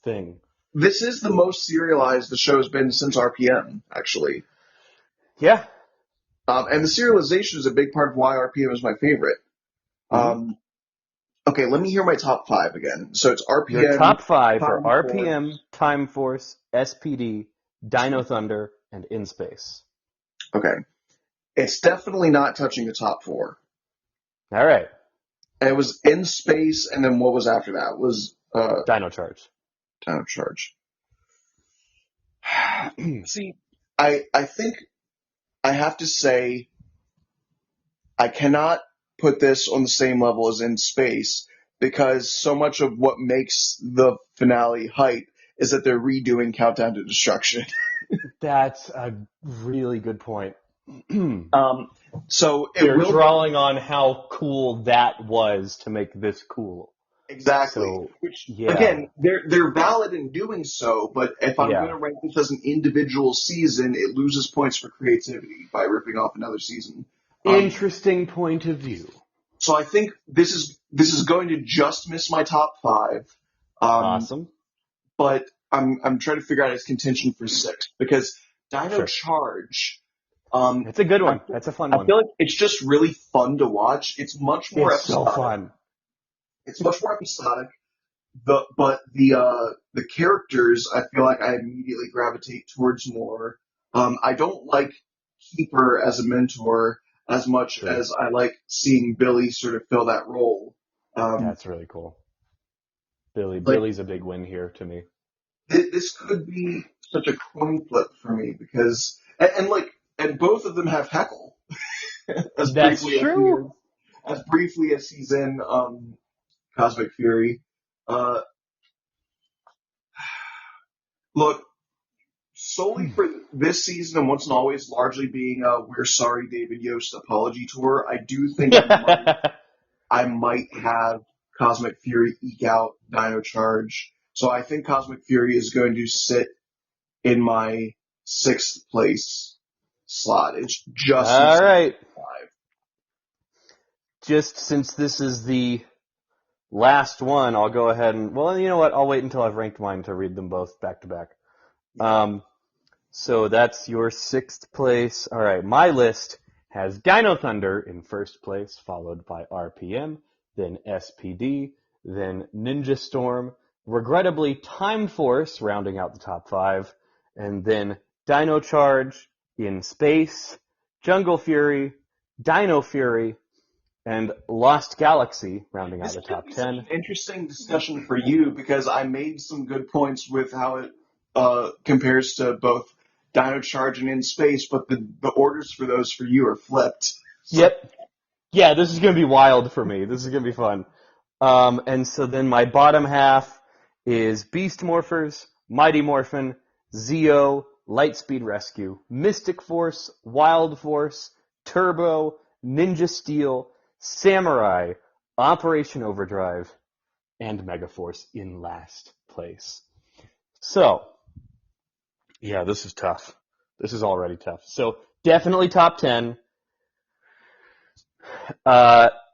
Speaker 2: thing.
Speaker 1: This is the most serialized the show's been since RPM, actually.
Speaker 2: Yeah.
Speaker 1: And the serialization is a big part of why RPM is my favorite.
Speaker 2: hmm
Speaker 1: Um, okay, let me hear my top five again. So it's
Speaker 2: Your
Speaker 1: RPM,
Speaker 2: top five are
Speaker 1: Time
Speaker 2: RPM,
Speaker 1: Force.
Speaker 2: Time Force, SPD, Dino Thunder, and In Space.
Speaker 1: Okay, it's definitely not touching the top four.
Speaker 2: All right.
Speaker 1: And it was in space, and then what was after that was
Speaker 2: Dino Charge.
Speaker 1: Time of Charge. See, I think I have to say I cannot put this on the same level as In Space because so much of what makes the finale hype is that they're redoing Countdown to Destruction.
Speaker 2: That's a really good point.
Speaker 1: Um, so it
Speaker 2: They're
Speaker 1: will go
Speaker 2: drawing on how cool that was to make this cool.
Speaker 1: exactly.
Speaker 2: So,
Speaker 1: Which
Speaker 2: yeah.
Speaker 1: again, they're valid in doing so, but if I'm going
Speaker 2: Yeah.
Speaker 1: to rank this as an individual season, it loses points for creativity by ripping off another season. Um,
Speaker 2: Interesting point of view.
Speaker 1: so I think this is going to just miss my top five. Um,
Speaker 2: Awesome.
Speaker 1: but I'm trying to figure out its contention for six because Dino
Speaker 2: Sure.
Speaker 1: Charge. Um,
Speaker 2: It's a good
Speaker 1: I
Speaker 2: one. That's a fun
Speaker 1: I
Speaker 2: one.
Speaker 1: feel like it's just really fun to watch. It's much more
Speaker 2: It's so
Speaker 1: episodic.
Speaker 2: fun.
Speaker 1: It's much more episodic. But the characters I feel like I immediately gravitate towards more. I don't like Keeper as a mentor as much
Speaker 2: True.
Speaker 1: as I like seeing Billy sort of fill that role. Um,
Speaker 2: That's really cool.
Speaker 1: like
Speaker 2: Billy's a big win here to me.
Speaker 1: this could be such a coin flip for me because and both of them have Heckle as
Speaker 2: That's
Speaker 1: briefly as he is
Speaker 2: true.
Speaker 1: as briefly as he's in Cosmic Fury. Uh, look, solely for this season and once and always largely being a "We're sorry, David Yost" apology tour, I do think I might have Cosmic Fury eke out Dino Charge. So I think Cosmic Fury is going to sit in my sixth place slot. It's just
Speaker 2: All
Speaker 1: missing
Speaker 2: right.
Speaker 1: five.
Speaker 2: Just since this is the last one, I'll go ahead and, well, you know what? I'll wait until I've ranked mine to read them both back to back.
Speaker 1: Yeah.
Speaker 2: So that's your sixth place. All right. My list has Dino Thunder in first place, followed by RPM, then SPD, then Ninja Storm, regrettably Time Force rounding out the top five, and then Dino Charge in space, Jungle Fury, Dino Fury, and Lost Galaxy rounding out
Speaker 1: This
Speaker 2: the
Speaker 1: is going to
Speaker 2: top
Speaker 1: be such
Speaker 2: 10.
Speaker 1: an interesting discussion for you because I made some good points with how it compares to both Dino Charge and In Space, but the orders for those for you are flipped. So
Speaker 2: Yep. Yeah, this is going to be wild for me. This is going to be fun. And so then my bottom half is Beast Morphers, Mighty Morphin, Zeo, Lightspeed Rescue, Mystic Force, Wild Force, Turbo, Ninja Steel, Samurai, Operation Overdrive, and Megaforce in last place. So, yeah, this is tough. This is already tough. So, definitely top 10.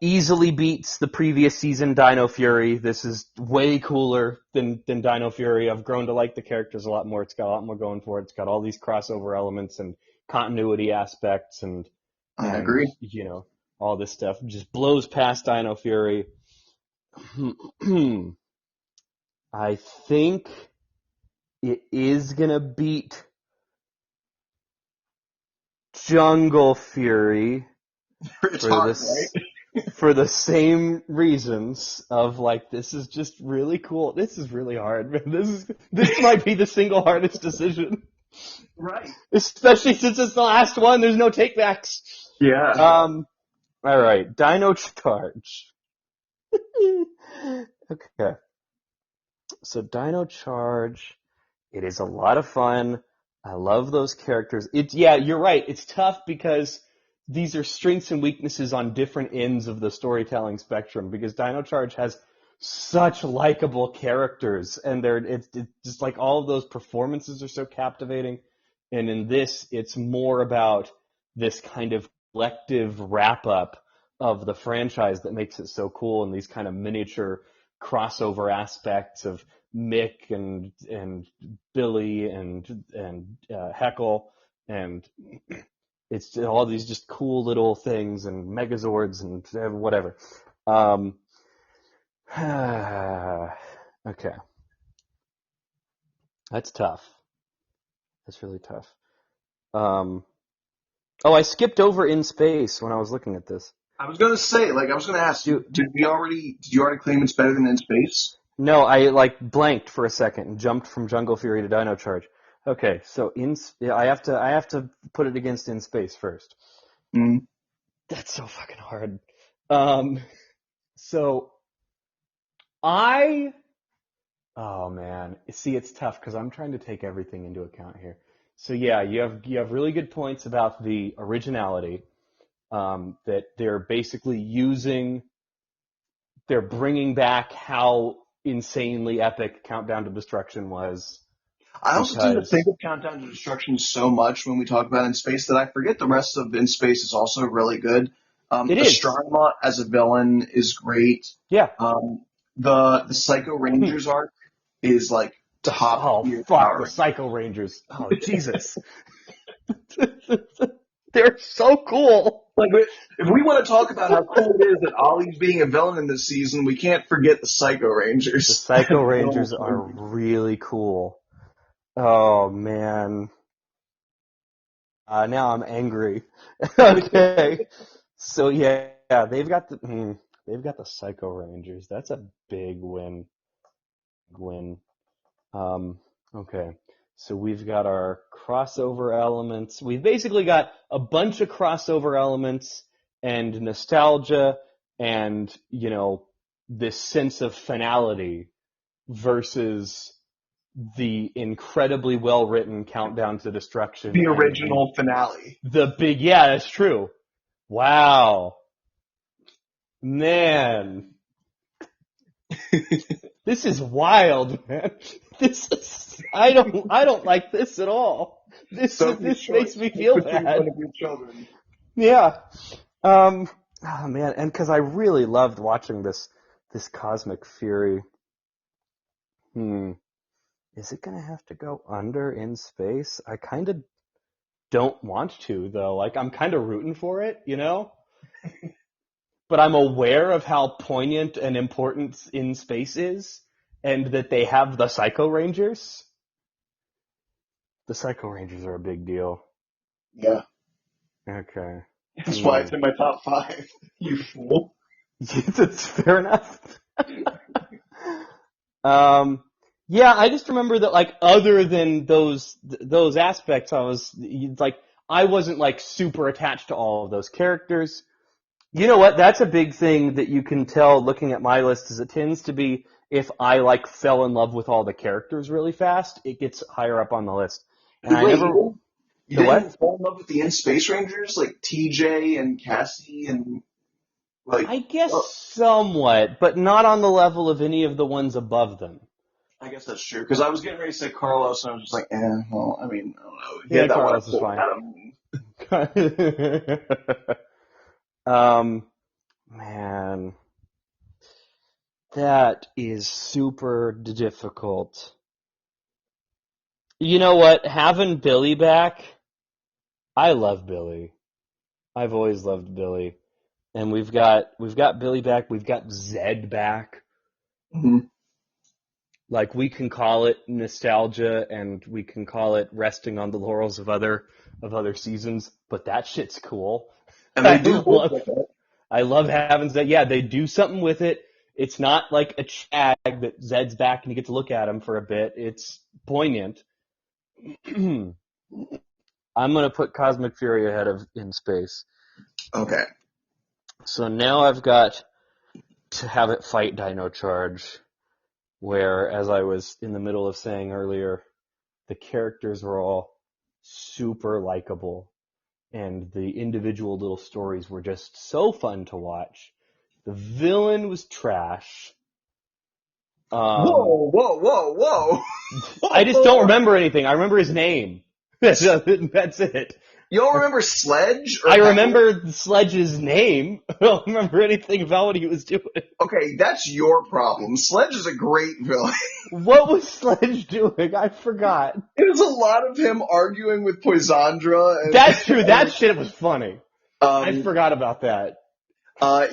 Speaker 2: Easily beats the previous season Dino Fury. This is way cooler than Dino Fury. I've grown to like the characters a lot more. It's got a lot more going for it. It's got all these crossover elements and continuity aspects
Speaker 1: I
Speaker 2: and
Speaker 1: agree.
Speaker 2: all this stuff. Just blows past Dino Fury. I think it is gonna beat Jungle Fury
Speaker 1: It's
Speaker 2: for
Speaker 1: hard, right?
Speaker 2: this for the same reasons of like this is just really cool. This is really hard, man. This might be the single hardest decision,
Speaker 1: Right.
Speaker 2: especially since it's the last one. There's no takebacks.
Speaker 1: Yeah.
Speaker 2: All right, Dino Charge. Okay, so Dino Charge. It is a lot of fun. I love those characters. Yeah, you're right. It's tough because these are strengths and weaknesses on different ends of the storytelling spectrum. Because Dino Charge has such likable characters, and it's just like all of those performances are so captivating. And in this, it's more about this kind of collective wrap up of the franchise that makes it so cool, and these kind of miniature crossover aspects of Mick and Billy and Heckle, and it's all these just cool little things and Megazords and whatever. Um, okay, that's tough. That's really tough. Um, oh, I skipped over In Space when I was looking at this.
Speaker 1: I was gonna say, like, I was gonna ask,
Speaker 2: Do,
Speaker 1: did you already claim it's better than In Space?
Speaker 2: no, I like blanked for a second and jumped from Jungle Fury to Dino Charge. Okay, so yeah, I have to put it against In Space first.
Speaker 1: Mm.
Speaker 2: That's so fucking hard. Um, so I, oh man, see, it's tough because I'm trying to take everything into account here. So yeah, you have really good points about the originality, that they're basically they're bringing back how insanely epic Countdown to Destruction was
Speaker 1: I also tend to think
Speaker 2: because
Speaker 1: of Countdown to Destruction so much when we talk about In Space that I forget the rest of In Space is also really good.
Speaker 2: it is.
Speaker 1: Astronaut as a villain is great.
Speaker 2: Yeah.
Speaker 1: Um, the Psycho Rangers arc is like top
Speaker 2: Oh
Speaker 1: tier
Speaker 2: fuck, the
Speaker 1: Power
Speaker 2: Psycho Rangers. Oh Jesus. They're so cool.
Speaker 1: Like, if we want to talk about how cool it is that Ollie's being a villain in this season, we can't forget the Psycho
Speaker 2: The
Speaker 1: Rangers.
Speaker 2: Psycho Rangers are really cool. Oh man. Now I'm angry. Okay. So yeah, they've got the Psycho Rangers. That's a big win. Win. Um, okay. So we've got our crossover elements. We've basically got a bunch of crossover elements and nostalgia and, this sense of finality versus the incredibly well written Countdown to Destruction
Speaker 1: The
Speaker 2: and the
Speaker 1: original finale.
Speaker 2: the big yeah, that's true. Wow. Man. This is wild, man. This is I don't like this at all.
Speaker 1: Sophie's
Speaker 2: This makes
Speaker 1: choice.
Speaker 2: me
Speaker 1: Pick
Speaker 2: feel
Speaker 1: between one
Speaker 2: bad.
Speaker 1: of your children.
Speaker 2: Yeah. Oh man, and because I really loved watching this Cosmic Fury. Hmm. Is it gonna have to go under In Space? I kind of don't want to though. Like I'm kind of rooting for it, but I'm aware of how poignant and important In Space is, and that they have the Psycho Rangers. The Psycho Rangers are a big deal.
Speaker 1: Yeah.
Speaker 2: Okay.
Speaker 1: That's why it's in my top five. You fool.
Speaker 2: That's fair enough. Um, yeah, I just remember that, like, other than those aspects, I wasn't like super attached to all of those characters. You know what? That's a big thing that you can tell looking at my list, is it tends to be if I like fell in love with all the characters really fast, it gets higher up on the list. And I
Speaker 1: Wait,
Speaker 2: never
Speaker 1: you
Speaker 2: the
Speaker 1: didn't
Speaker 2: what?
Speaker 1: fall in love with the In Space Rangers? Like TJ and Cassie and, like,
Speaker 2: I guess
Speaker 1: oh,
Speaker 2: somewhat, but not on the level of any of the ones above them.
Speaker 1: I guess that's true. Because I was getting ready to say Carlos, and I was just like, well, I mean, I don't know. He
Speaker 2: Yeah,
Speaker 1: had that one
Speaker 2: Carlos is
Speaker 1: episode
Speaker 2: fine.
Speaker 1: with Adam.
Speaker 2: um, man, that is super difficult. You know what? Having Billy back, I love Billy. I've always loved Billy, and we've got Billy back. We've got Zed back.
Speaker 1: Mhm.
Speaker 2: Like we can call it nostalgia, and we can call it resting on the laurels of other seasons, but that shit's cool.
Speaker 1: And they
Speaker 2: I
Speaker 1: do look
Speaker 2: love
Speaker 1: like that.
Speaker 2: I love having Zed. Yeah, they do something with it. It's not like a chag that Zed's back and you get to look at him for a bit. It's poignant. I'm gonna put Cosmic Fury ahead of In Space.
Speaker 1: Okay.
Speaker 2: So now I've got to have it fight Dino Charge, where, as I was in the middle of saying earlier, the characters were all super likable, and the individual little stories were just so fun to watch. The villain was trash.
Speaker 1: Whoa, whoa, whoa, whoa.
Speaker 2: I just don't remember anything. I remember his name. That's it.
Speaker 1: You don't remember Sledge? Or
Speaker 2: I remember Sledge's name. I don't remember anything about what he was doing.
Speaker 1: Okay, that's your problem. Sledge is a great villain.
Speaker 2: What was Sledge doing? I forgot.
Speaker 1: It was a lot of him arguing with Poisandra. And,
Speaker 2: That's true. That shit was funny. I
Speaker 1: um,
Speaker 2: forgot about that.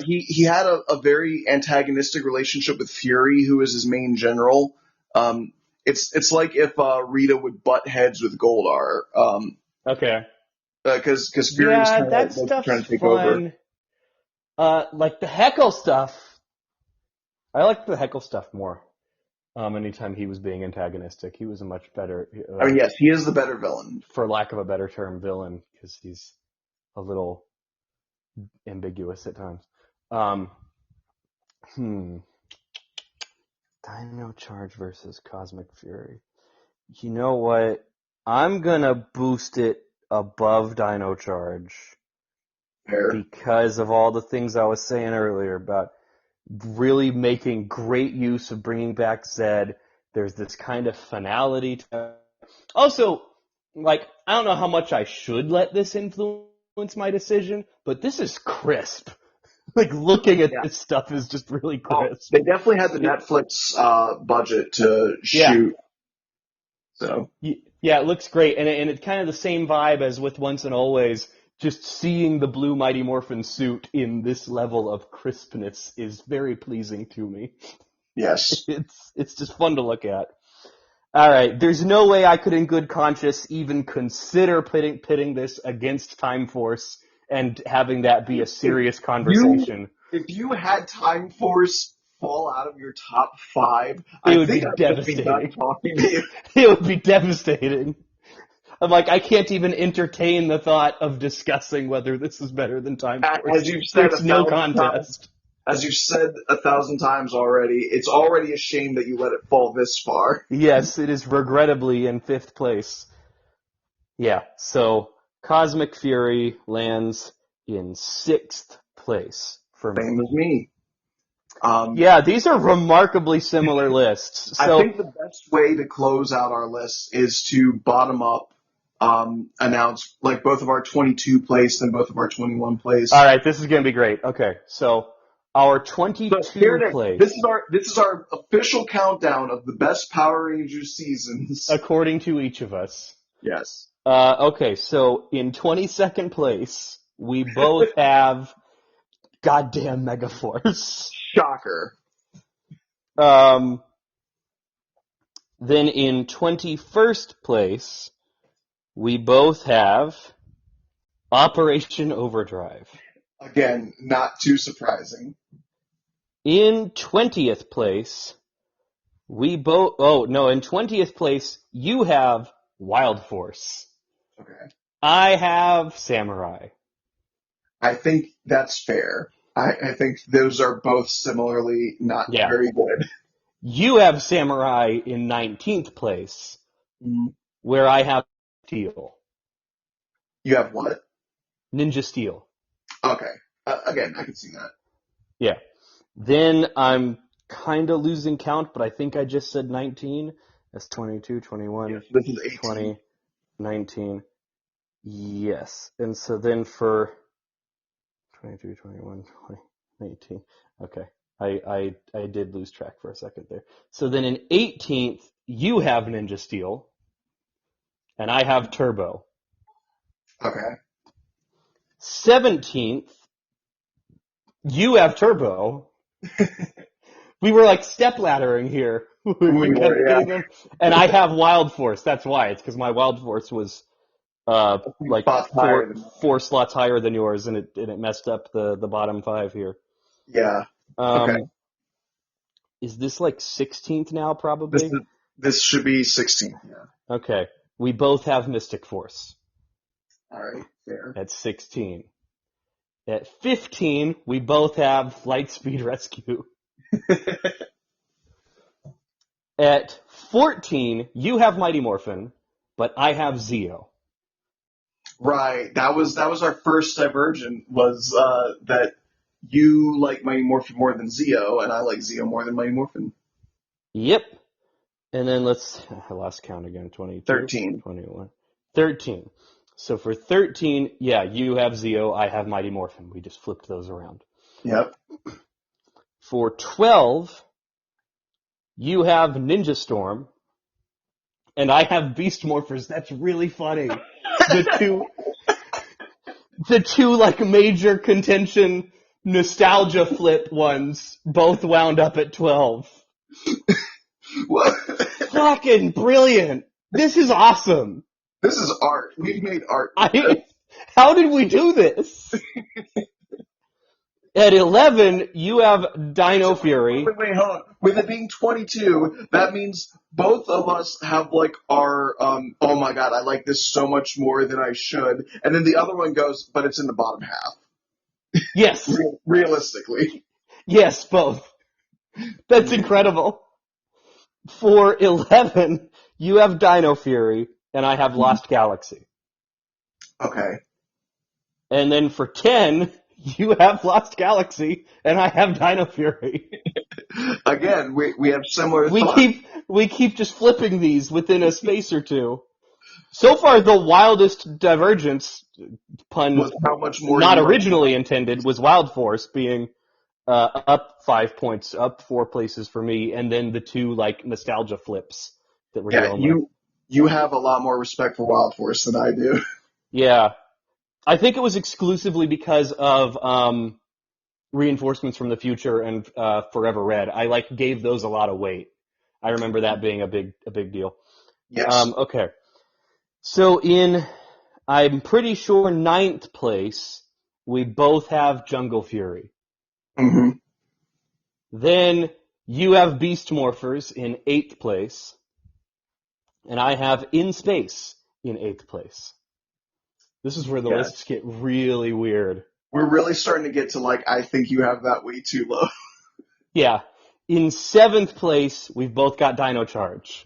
Speaker 1: he had a very antagonistic relationship with Fury, who is his main general. It's like if Rita would butt heads with Goldar,
Speaker 2: Okay.
Speaker 1: because Fury was
Speaker 2: Yeah,
Speaker 1: kind
Speaker 2: that
Speaker 1: of like,
Speaker 2: stuff's
Speaker 1: trying to take over.
Speaker 2: fun. Like the Heckle stuff. I liked the Heckle stuff more. Anytime he was being antagonistic, he was a much better,
Speaker 1: I mean, yes, he is the better villain.
Speaker 2: for lack of a better term, villain, because he's a little ambiguous at times. Um, hmm. Dino Charge versus Cosmic Fury. You know what? I'm gonna boost it above Dino Charge
Speaker 1: Fair.
Speaker 2: because of all the things I was saying earlier about really making great use of bringing back Zed. There's this kind of finality to it. Also, like, I don't know how much I should let this influence my decision, but this is crisp. Like, looking at this stuff is just really crisp.
Speaker 1: They definitely had the Netflix budget to
Speaker 2: Yeah.
Speaker 1: shoot. So
Speaker 2: Yeah, it looks great, and it's kind of the same vibe as with Once and Always. Just seeing the blue Mighty Morphin suit in this level of crispness is very pleasing to me.
Speaker 1: yes,
Speaker 2: It's just fun to look at. All right, there's no way I could, in good conscience, even consider pitting this against Time Force and having that be a serious conversation.
Speaker 1: if you had Time Force fall out of your top 5,
Speaker 2: It
Speaker 1: I
Speaker 2: would
Speaker 1: think
Speaker 2: be
Speaker 1: I'd
Speaker 2: devastating.
Speaker 1: be done talking to you.
Speaker 2: It would be devastating. I'm like, I can't even entertain the thought of discussing whether this is better than Time Force.
Speaker 1: As you've said
Speaker 2: There's no
Speaker 1: 1,000
Speaker 2: contest.
Speaker 1: times, as you've said 1,000 times already, it's already a shame that you let it fall this far.
Speaker 2: Yes, it is regrettably in 5th place. Yeah, so Cosmic Fury lands in 6th place for me.
Speaker 1: Same as me.
Speaker 2: Yeah, these are remarkably similar lists. So,
Speaker 1: I think the best way to close out our list is to bottom up announce like both of our 22 place and both of our 21 place.
Speaker 2: all right, this is going to be great. Okay, so our 22 place,
Speaker 1: This is our official countdown of the best Power Rangers seasons.
Speaker 2: according to each of us.
Speaker 1: Yes.
Speaker 2: Okay, so in 22nd place, we both have goddamn Megaforce.
Speaker 1: Shocker.
Speaker 2: Then in 21st place, we both have Operation Overdrive.
Speaker 1: Again, not too surprising.
Speaker 2: In 20th place, in 20th place, you have Wild Force.
Speaker 1: Okay.
Speaker 2: I have Samurai.
Speaker 1: I think that's fair. I think those are both similarly not
Speaker 2: Yeah.
Speaker 1: very good.
Speaker 2: You have Samurai in 19th place, where I have Steel.
Speaker 1: You have what?
Speaker 2: Ninja Steel.
Speaker 1: Okay. Again, I can see that.
Speaker 2: Yeah. Then I'm kind of losing count, but I think I just said 19. That's 22, 21,
Speaker 1: Yes, this is 18.
Speaker 2: 20, 19. Yes. And so then for 22, 21, 20, 18. Okay. I did lose track for a second there. So then in 18th, you have Ninja Steel, and I have Turbo.
Speaker 1: Okay.
Speaker 2: 17th, you have Turbo. We were like stepladdering here. And I have Wild Force. That's why. It's because my Wild Force was like four slots higher than yours, and it messed up the bottom 5 here.
Speaker 1: Yeah. Okay.
Speaker 2: Is this like 16th now, probably?
Speaker 1: This should be 16th, yeah.
Speaker 2: Okay. We both have Mystic Force.
Speaker 1: All right, fair.
Speaker 2: At 16. At 15, we both have Lightspeed Rescue. At 14, you have Mighty Morphin, but I have Zeo.
Speaker 1: Right. That was our first divergent was that you like Mighty Morphin more than Zeo, and I like Zeo more than Mighty Morphin.
Speaker 2: Yep. And then I lost count again, 22,
Speaker 1: 13.
Speaker 2: 21, 13. So for 13, yeah, you have Zeo, I have Mighty Morphin. We just flipped those around.
Speaker 1: Yep.
Speaker 2: For 12, you have Ninja Storm, and I have Beast Morphers. That's really funny. The two like major contention nostalgia flip ones both wound up at 12.
Speaker 1: What?
Speaker 2: Fucking brilliant. This is awesome.
Speaker 1: This is art. We've made art with this.
Speaker 2: How did we do this? At 11, you have Dino Fury.
Speaker 1: Wait, hold on. With it being 22, that means both of us have like our, oh my god, I like this so much more than I should. And then the other one goes, but it's in the bottom half.
Speaker 2: Yes.
Speaker 1: Realistically.
Speaker 2: Yes, both. That's incredible. For 11, you have Dino Fury, and I have Lost Galaxy.
Speaker 1: Okay.
Speaker 2: And then for 10, you have Lost Galaxy, and I have Dino Fury.
Speaker 1: Again, we have similar thoughts.
Speaker 2: We keep just flipping these within a space or two. So far, the wildest divergence, pun
Speaker 1: Was how much more
Speaker 2: not
Speaker 1: you
Speaker 2: originally intended, was Wild Force being up 5 points, up 4 places for me, and then the two like nostalgia flips that we're dealing with.
Speaker 1: You have a lot more respect for Wild Force than I do.
Speaker 2: Yeah. I think it was exclusively because of Reinforcements from the Future and Forever Red. I like gave those a lot of weight. I remember that being a big deal.
Speaker 1: Yes.
Speaker 2: Okay. So I'm pretty sure 9th place, we both have Jungle Fury.
Speaker 1: Mm-hmm.
Speaker 2: Then you have Beast Morphers in 8th place, and I have In Space in 8th place. This is where the lists get really weird.
Speaker 1: We're really starting to get to like, I think you have that way too low.
Speaker 2: Yeah. In 7th place, we've both got Dino Charge.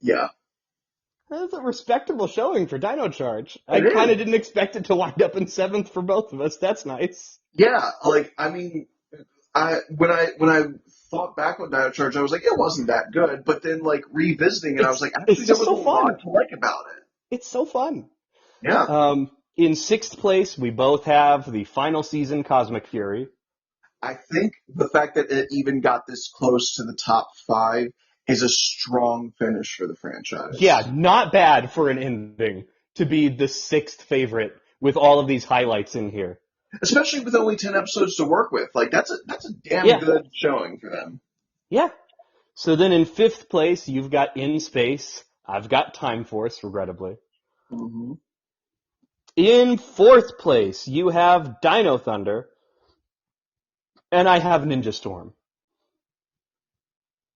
Speaker 1: Yeah.
Speaker 2: That's a respectable showing for Dino Charge. I
Speaker 1: It
Speaker 2: kind
Speaker 1: is.
Speaker 2: of didn't expect it to wind up in 7th for both of us. That's nice.
Speaker 1: Yeah, like I mean, when I thought back on Dino Charge, I was like, it wasn't that good. But then like revisiting it, I was like, actually,
Speaker 2: It's
Speaker 1: there
Speaker 2: just
Speaker 1: was
Speaker 2: so
Speaker 1: a
Speaker 2: fun.
Speaker 1: lot to like about it.
Speaker 2: It's so fun.
Speaker 1: Yeah.
Speaker 2: In 6th place, we both have the final season Cosmic Fury.
Speaker 1: I think the fact that it even got this close to the top 5 is a strong finish for the franchise.
Speaker 2: Yeah, not bad for an ending to be the 6th favorite with all of these highlights in here.
Speaker 1: Especially with only 10 episodes to work with. Like that's a damn good showing for them.
Speaker 2: Yeah. So then in 5th place, you've got In Space. I've got Time Force, regrettably.
Speaker 1: Mm-hmm.
Speaker 2: In 4th place, you have Dino Thunder. And I have Ninja Storm.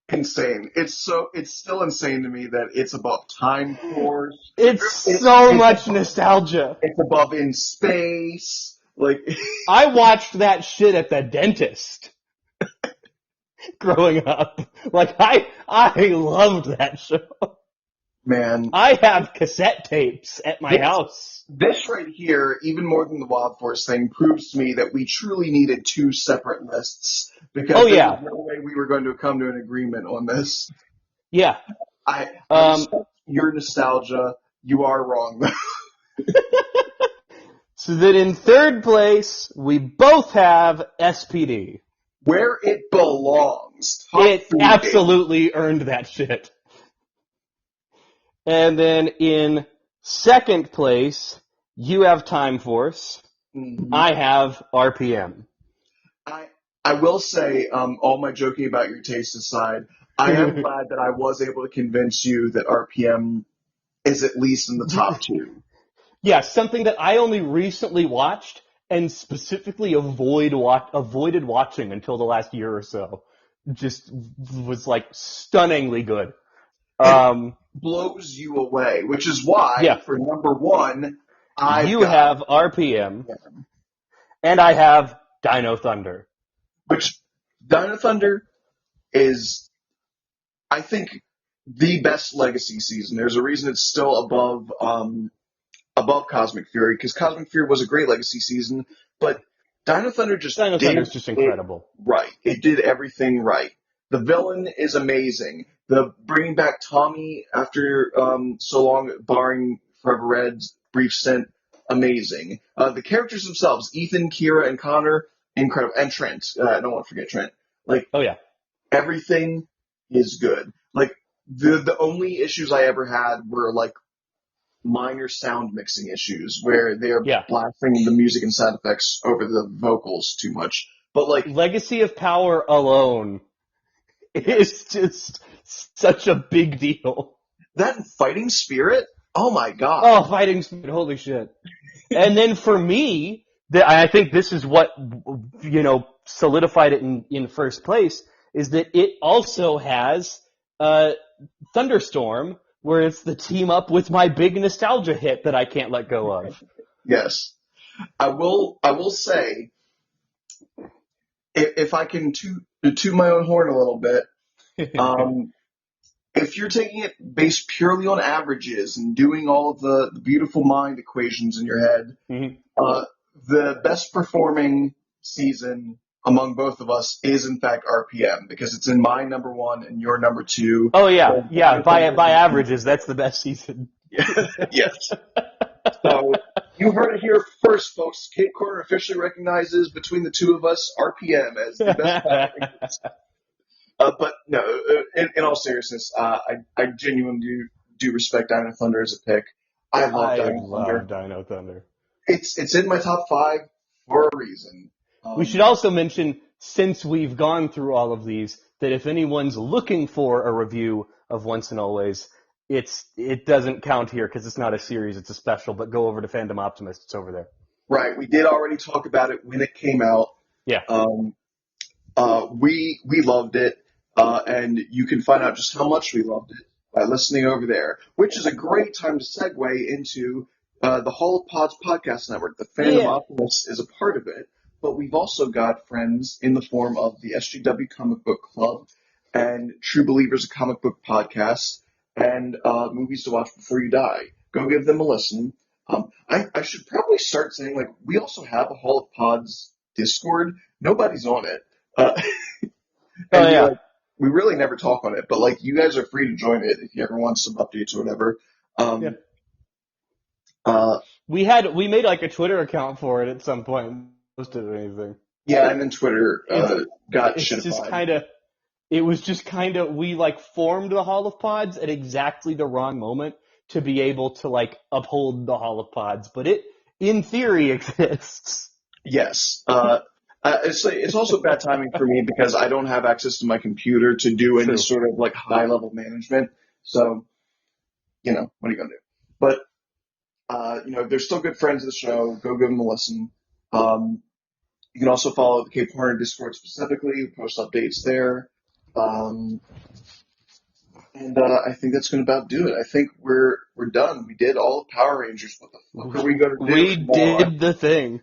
Speaker 1: Insane. It's still insane to me that it's above Time Force.
Speaker 2: It's so much nostalgia.
Speaker 1: It's above In Space. Like
Speaker 2: I watched that shit at the dentist growing up. Like I loved that show.
Speaker 1: Man.
Speaker 2: I have cassette tapes at my house.
Speaker 1: This right here, even more than the Wild Force thing, proves to me that we truly needed 2 separate lists because there was no way we were going to come to an agreement on this.
Speaker 2: Yeah.
Speaker 1: I respect your nostalgia. You are wrong though.
Speaker 2: So then in 3rd place, we both have SPD.
Speaker 1: Where it belongs.
Speaker 2: It absolutely earned that shit. And then in 2nd place, you have Time Force. Mm-hmm. I have RPM.
Speaker 1: I will say, all my joking about your taste aside, I am glad that I was able to convince you that RPM is at least in the top 2.
Speaker 2: Yeah, something that I only recently watched and specifically avoided watching until the last year or so. Just was like stunningly good.
Speaker 1: Blows you away, which is why for number 1,
Speaker 2: you have RPM, And I have Dino Thunder.
Speaker 1: which Dino Thunder is, I think, the best legacy season. There's a reason it's still above Cosmic Fury, because Cosmic Fury was a great legacy season, but Dino Thunder just
Speaker 2: Dino Thunder
Speaker 1: did
Speaker 2: is just
Speaker 1: it
Speaker 2: incredible.
Speaker 1: right. It did everything right. The villain is amazing. The bringing back Tommy after so long, barring Forever Red's brief stint, amazing. The characters themselves, Ethan, Kira, and Connor, incredible, and Trent. I don't want to forget Trent. Like,
Speaker 2: Oh yeah.
Speaker 1: everything is good. Like, the only issues I ever had were like minor sound mixing issues where they're
Speaker 2: Yeah.
Speaker 1: blasting the music and sound effects over the vocals too much. But like,
Speaker 2: Legacy of Power alone
Speaker 1: yeah,
Speaker 2: is just such a big deal.
Speaker 1: that and Fighting Spirit, oh my god.
Speaker 2: Oh, fighting spirit, holy shit. And then for me, I think this is what, solidified it in first place, is that it also has Thunderstorm, where it's the team up with my big nostalgia hit that I can't let go of.
Speaker 1: Yes. I will say, if I can toot my own horn a little bit, um, if you're taking it based purely on averages and doing all of the beautiful mind equations in your head,
Speaker 2: Mhm.
Speaker 1: the best performing season among both of us is in fact RPM, because it's in my number one and your number two.
Speaker 2: Oh yeah. By averages, that's the best season.
Speaker 1: Yes. So you heard it here first, folks. Cape Corner officially recognizes between the two of us RPM as the best power rankings. But no, in all seriousness, I genuinely do respect Dino Thunder as a pick. I love
Speaker 2: I
Speaker 1: Dino
Speaker 2: love
Speaker 1: Thunder.
Speaker 2: Dino Thunder.
Speaker 1: It's in my top five for a reason.
Speaker 2: We should also mention, since we've gone through all of these, that if anyone's looking for a review of Once and Always, it doesn't count here because it's not a series, it's a special, but go over to Fandom Optimist, it's over there.
Speaker 1: Right, we did already talk about it when it came out.
Speaker 2: Yeah.
Speaker 1: We loved it, and you can find out just how much we loved it by listening over there, which is a great time to segue into the Hall of Pods podcast network. The Fandom
Speaker 2: Yeah.
Speaker 1: Optimist is a part of it, but we've also got friends in the form of the SGW Comic Book Club and True Believers, a comic book podcast, and Movies to Watch Before You Die. Go give them a listen. I should probably start saying, like, we also have a Hall of Pods Discord. Nobody's on it. Uh,
Speaker 2: Oh yeah.
Speaker 1: we really never talk on it, but like, you guys are free to join it if you ever want some updates or whatever.
Speaker 2: Yeah.
Speaker 1: Uh,
Speaker 2: We made like a Twitter account for it at some point, and posted anything.
Speaker 1: yeah, and then Twitter got
Speaker 2: It's just
Speaker 1: shitified.
Speaker 2: it was just kind of, we like formed the Hall of Pods at exactly the wrong moment to be able to like uphold the Hall of Pods, but it, in theory, exists.
Speaker 1: Yes. It's also bad timing for me because I don't have access to my computer to do any
Speaker 2: True.
Speaker 1: sort of like high level management. So, what are you gonna do? But they're still good friends of the show. Go give them a listen. You can also follow the Cape Horner Discord specifically. We post updates there. And I think that's going to about do it. I think we're done. We did all of Power Rangers. What the fuck are we going to do?
Speaker 2: We
Speaker 1: more?
Speaker 2: did the thing.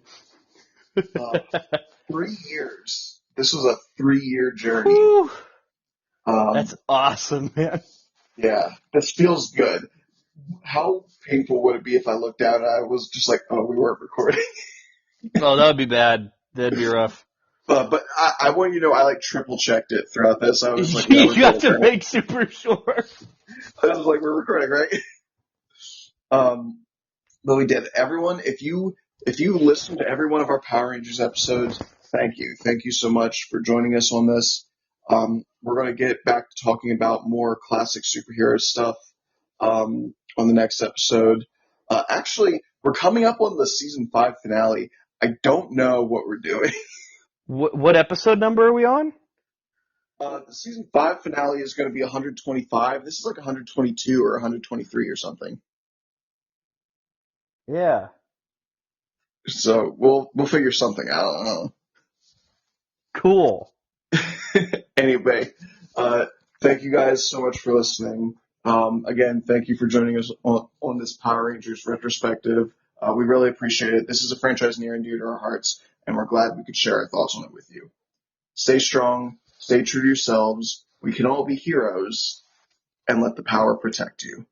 Speaker 1: 3 years. This was a 3-year journey.
Speaker 2: Whew.
Speaker 1: Um,
Speaker 2: That's awesome, man.
Speaker 1: yeah, this feels good. How painful would it be if I looked down and I was just like, oh, we weren't recording?
Speaker 2: Oh, that would be bad. That'd be rough.
Speaker 1: But I want you to know I like triple checked it throughout this. I was like, yeah,
Speaker 2: You have to
Speaker 1: right?
Speaker 2: make super sure.
Speaker 1: I was like, we're recording, right? But we did. Everyone, if you listen to every one of our Power Rangers episodes, thank you. Thank you so much for joining us on this. We're going to get back to talking about more classic superhero stuff on the next episode. Actually, we're coming up on the season 5 finale. I don't know what we're doing.
Speaker 2: What episode number are we on?
Speaker 1: The season 5 finale is going to be 125. This is like 122 or 123 or something.
Speaker 2: Yeah.
Speaker 1: So we'll figure something out. I don't know.
Speaker 2: Cool.
Speaker 1: Anyway, thank you guys so much for listening. Again, thank you for joining us on this Power Rangers retrospective. We really appreciate it. This is a franchise near and dear to our hearts, and we're glad we could share our thoughts on it with you. Stay strong, stay true to yourselves. We can all be heroes, and let the power protect you.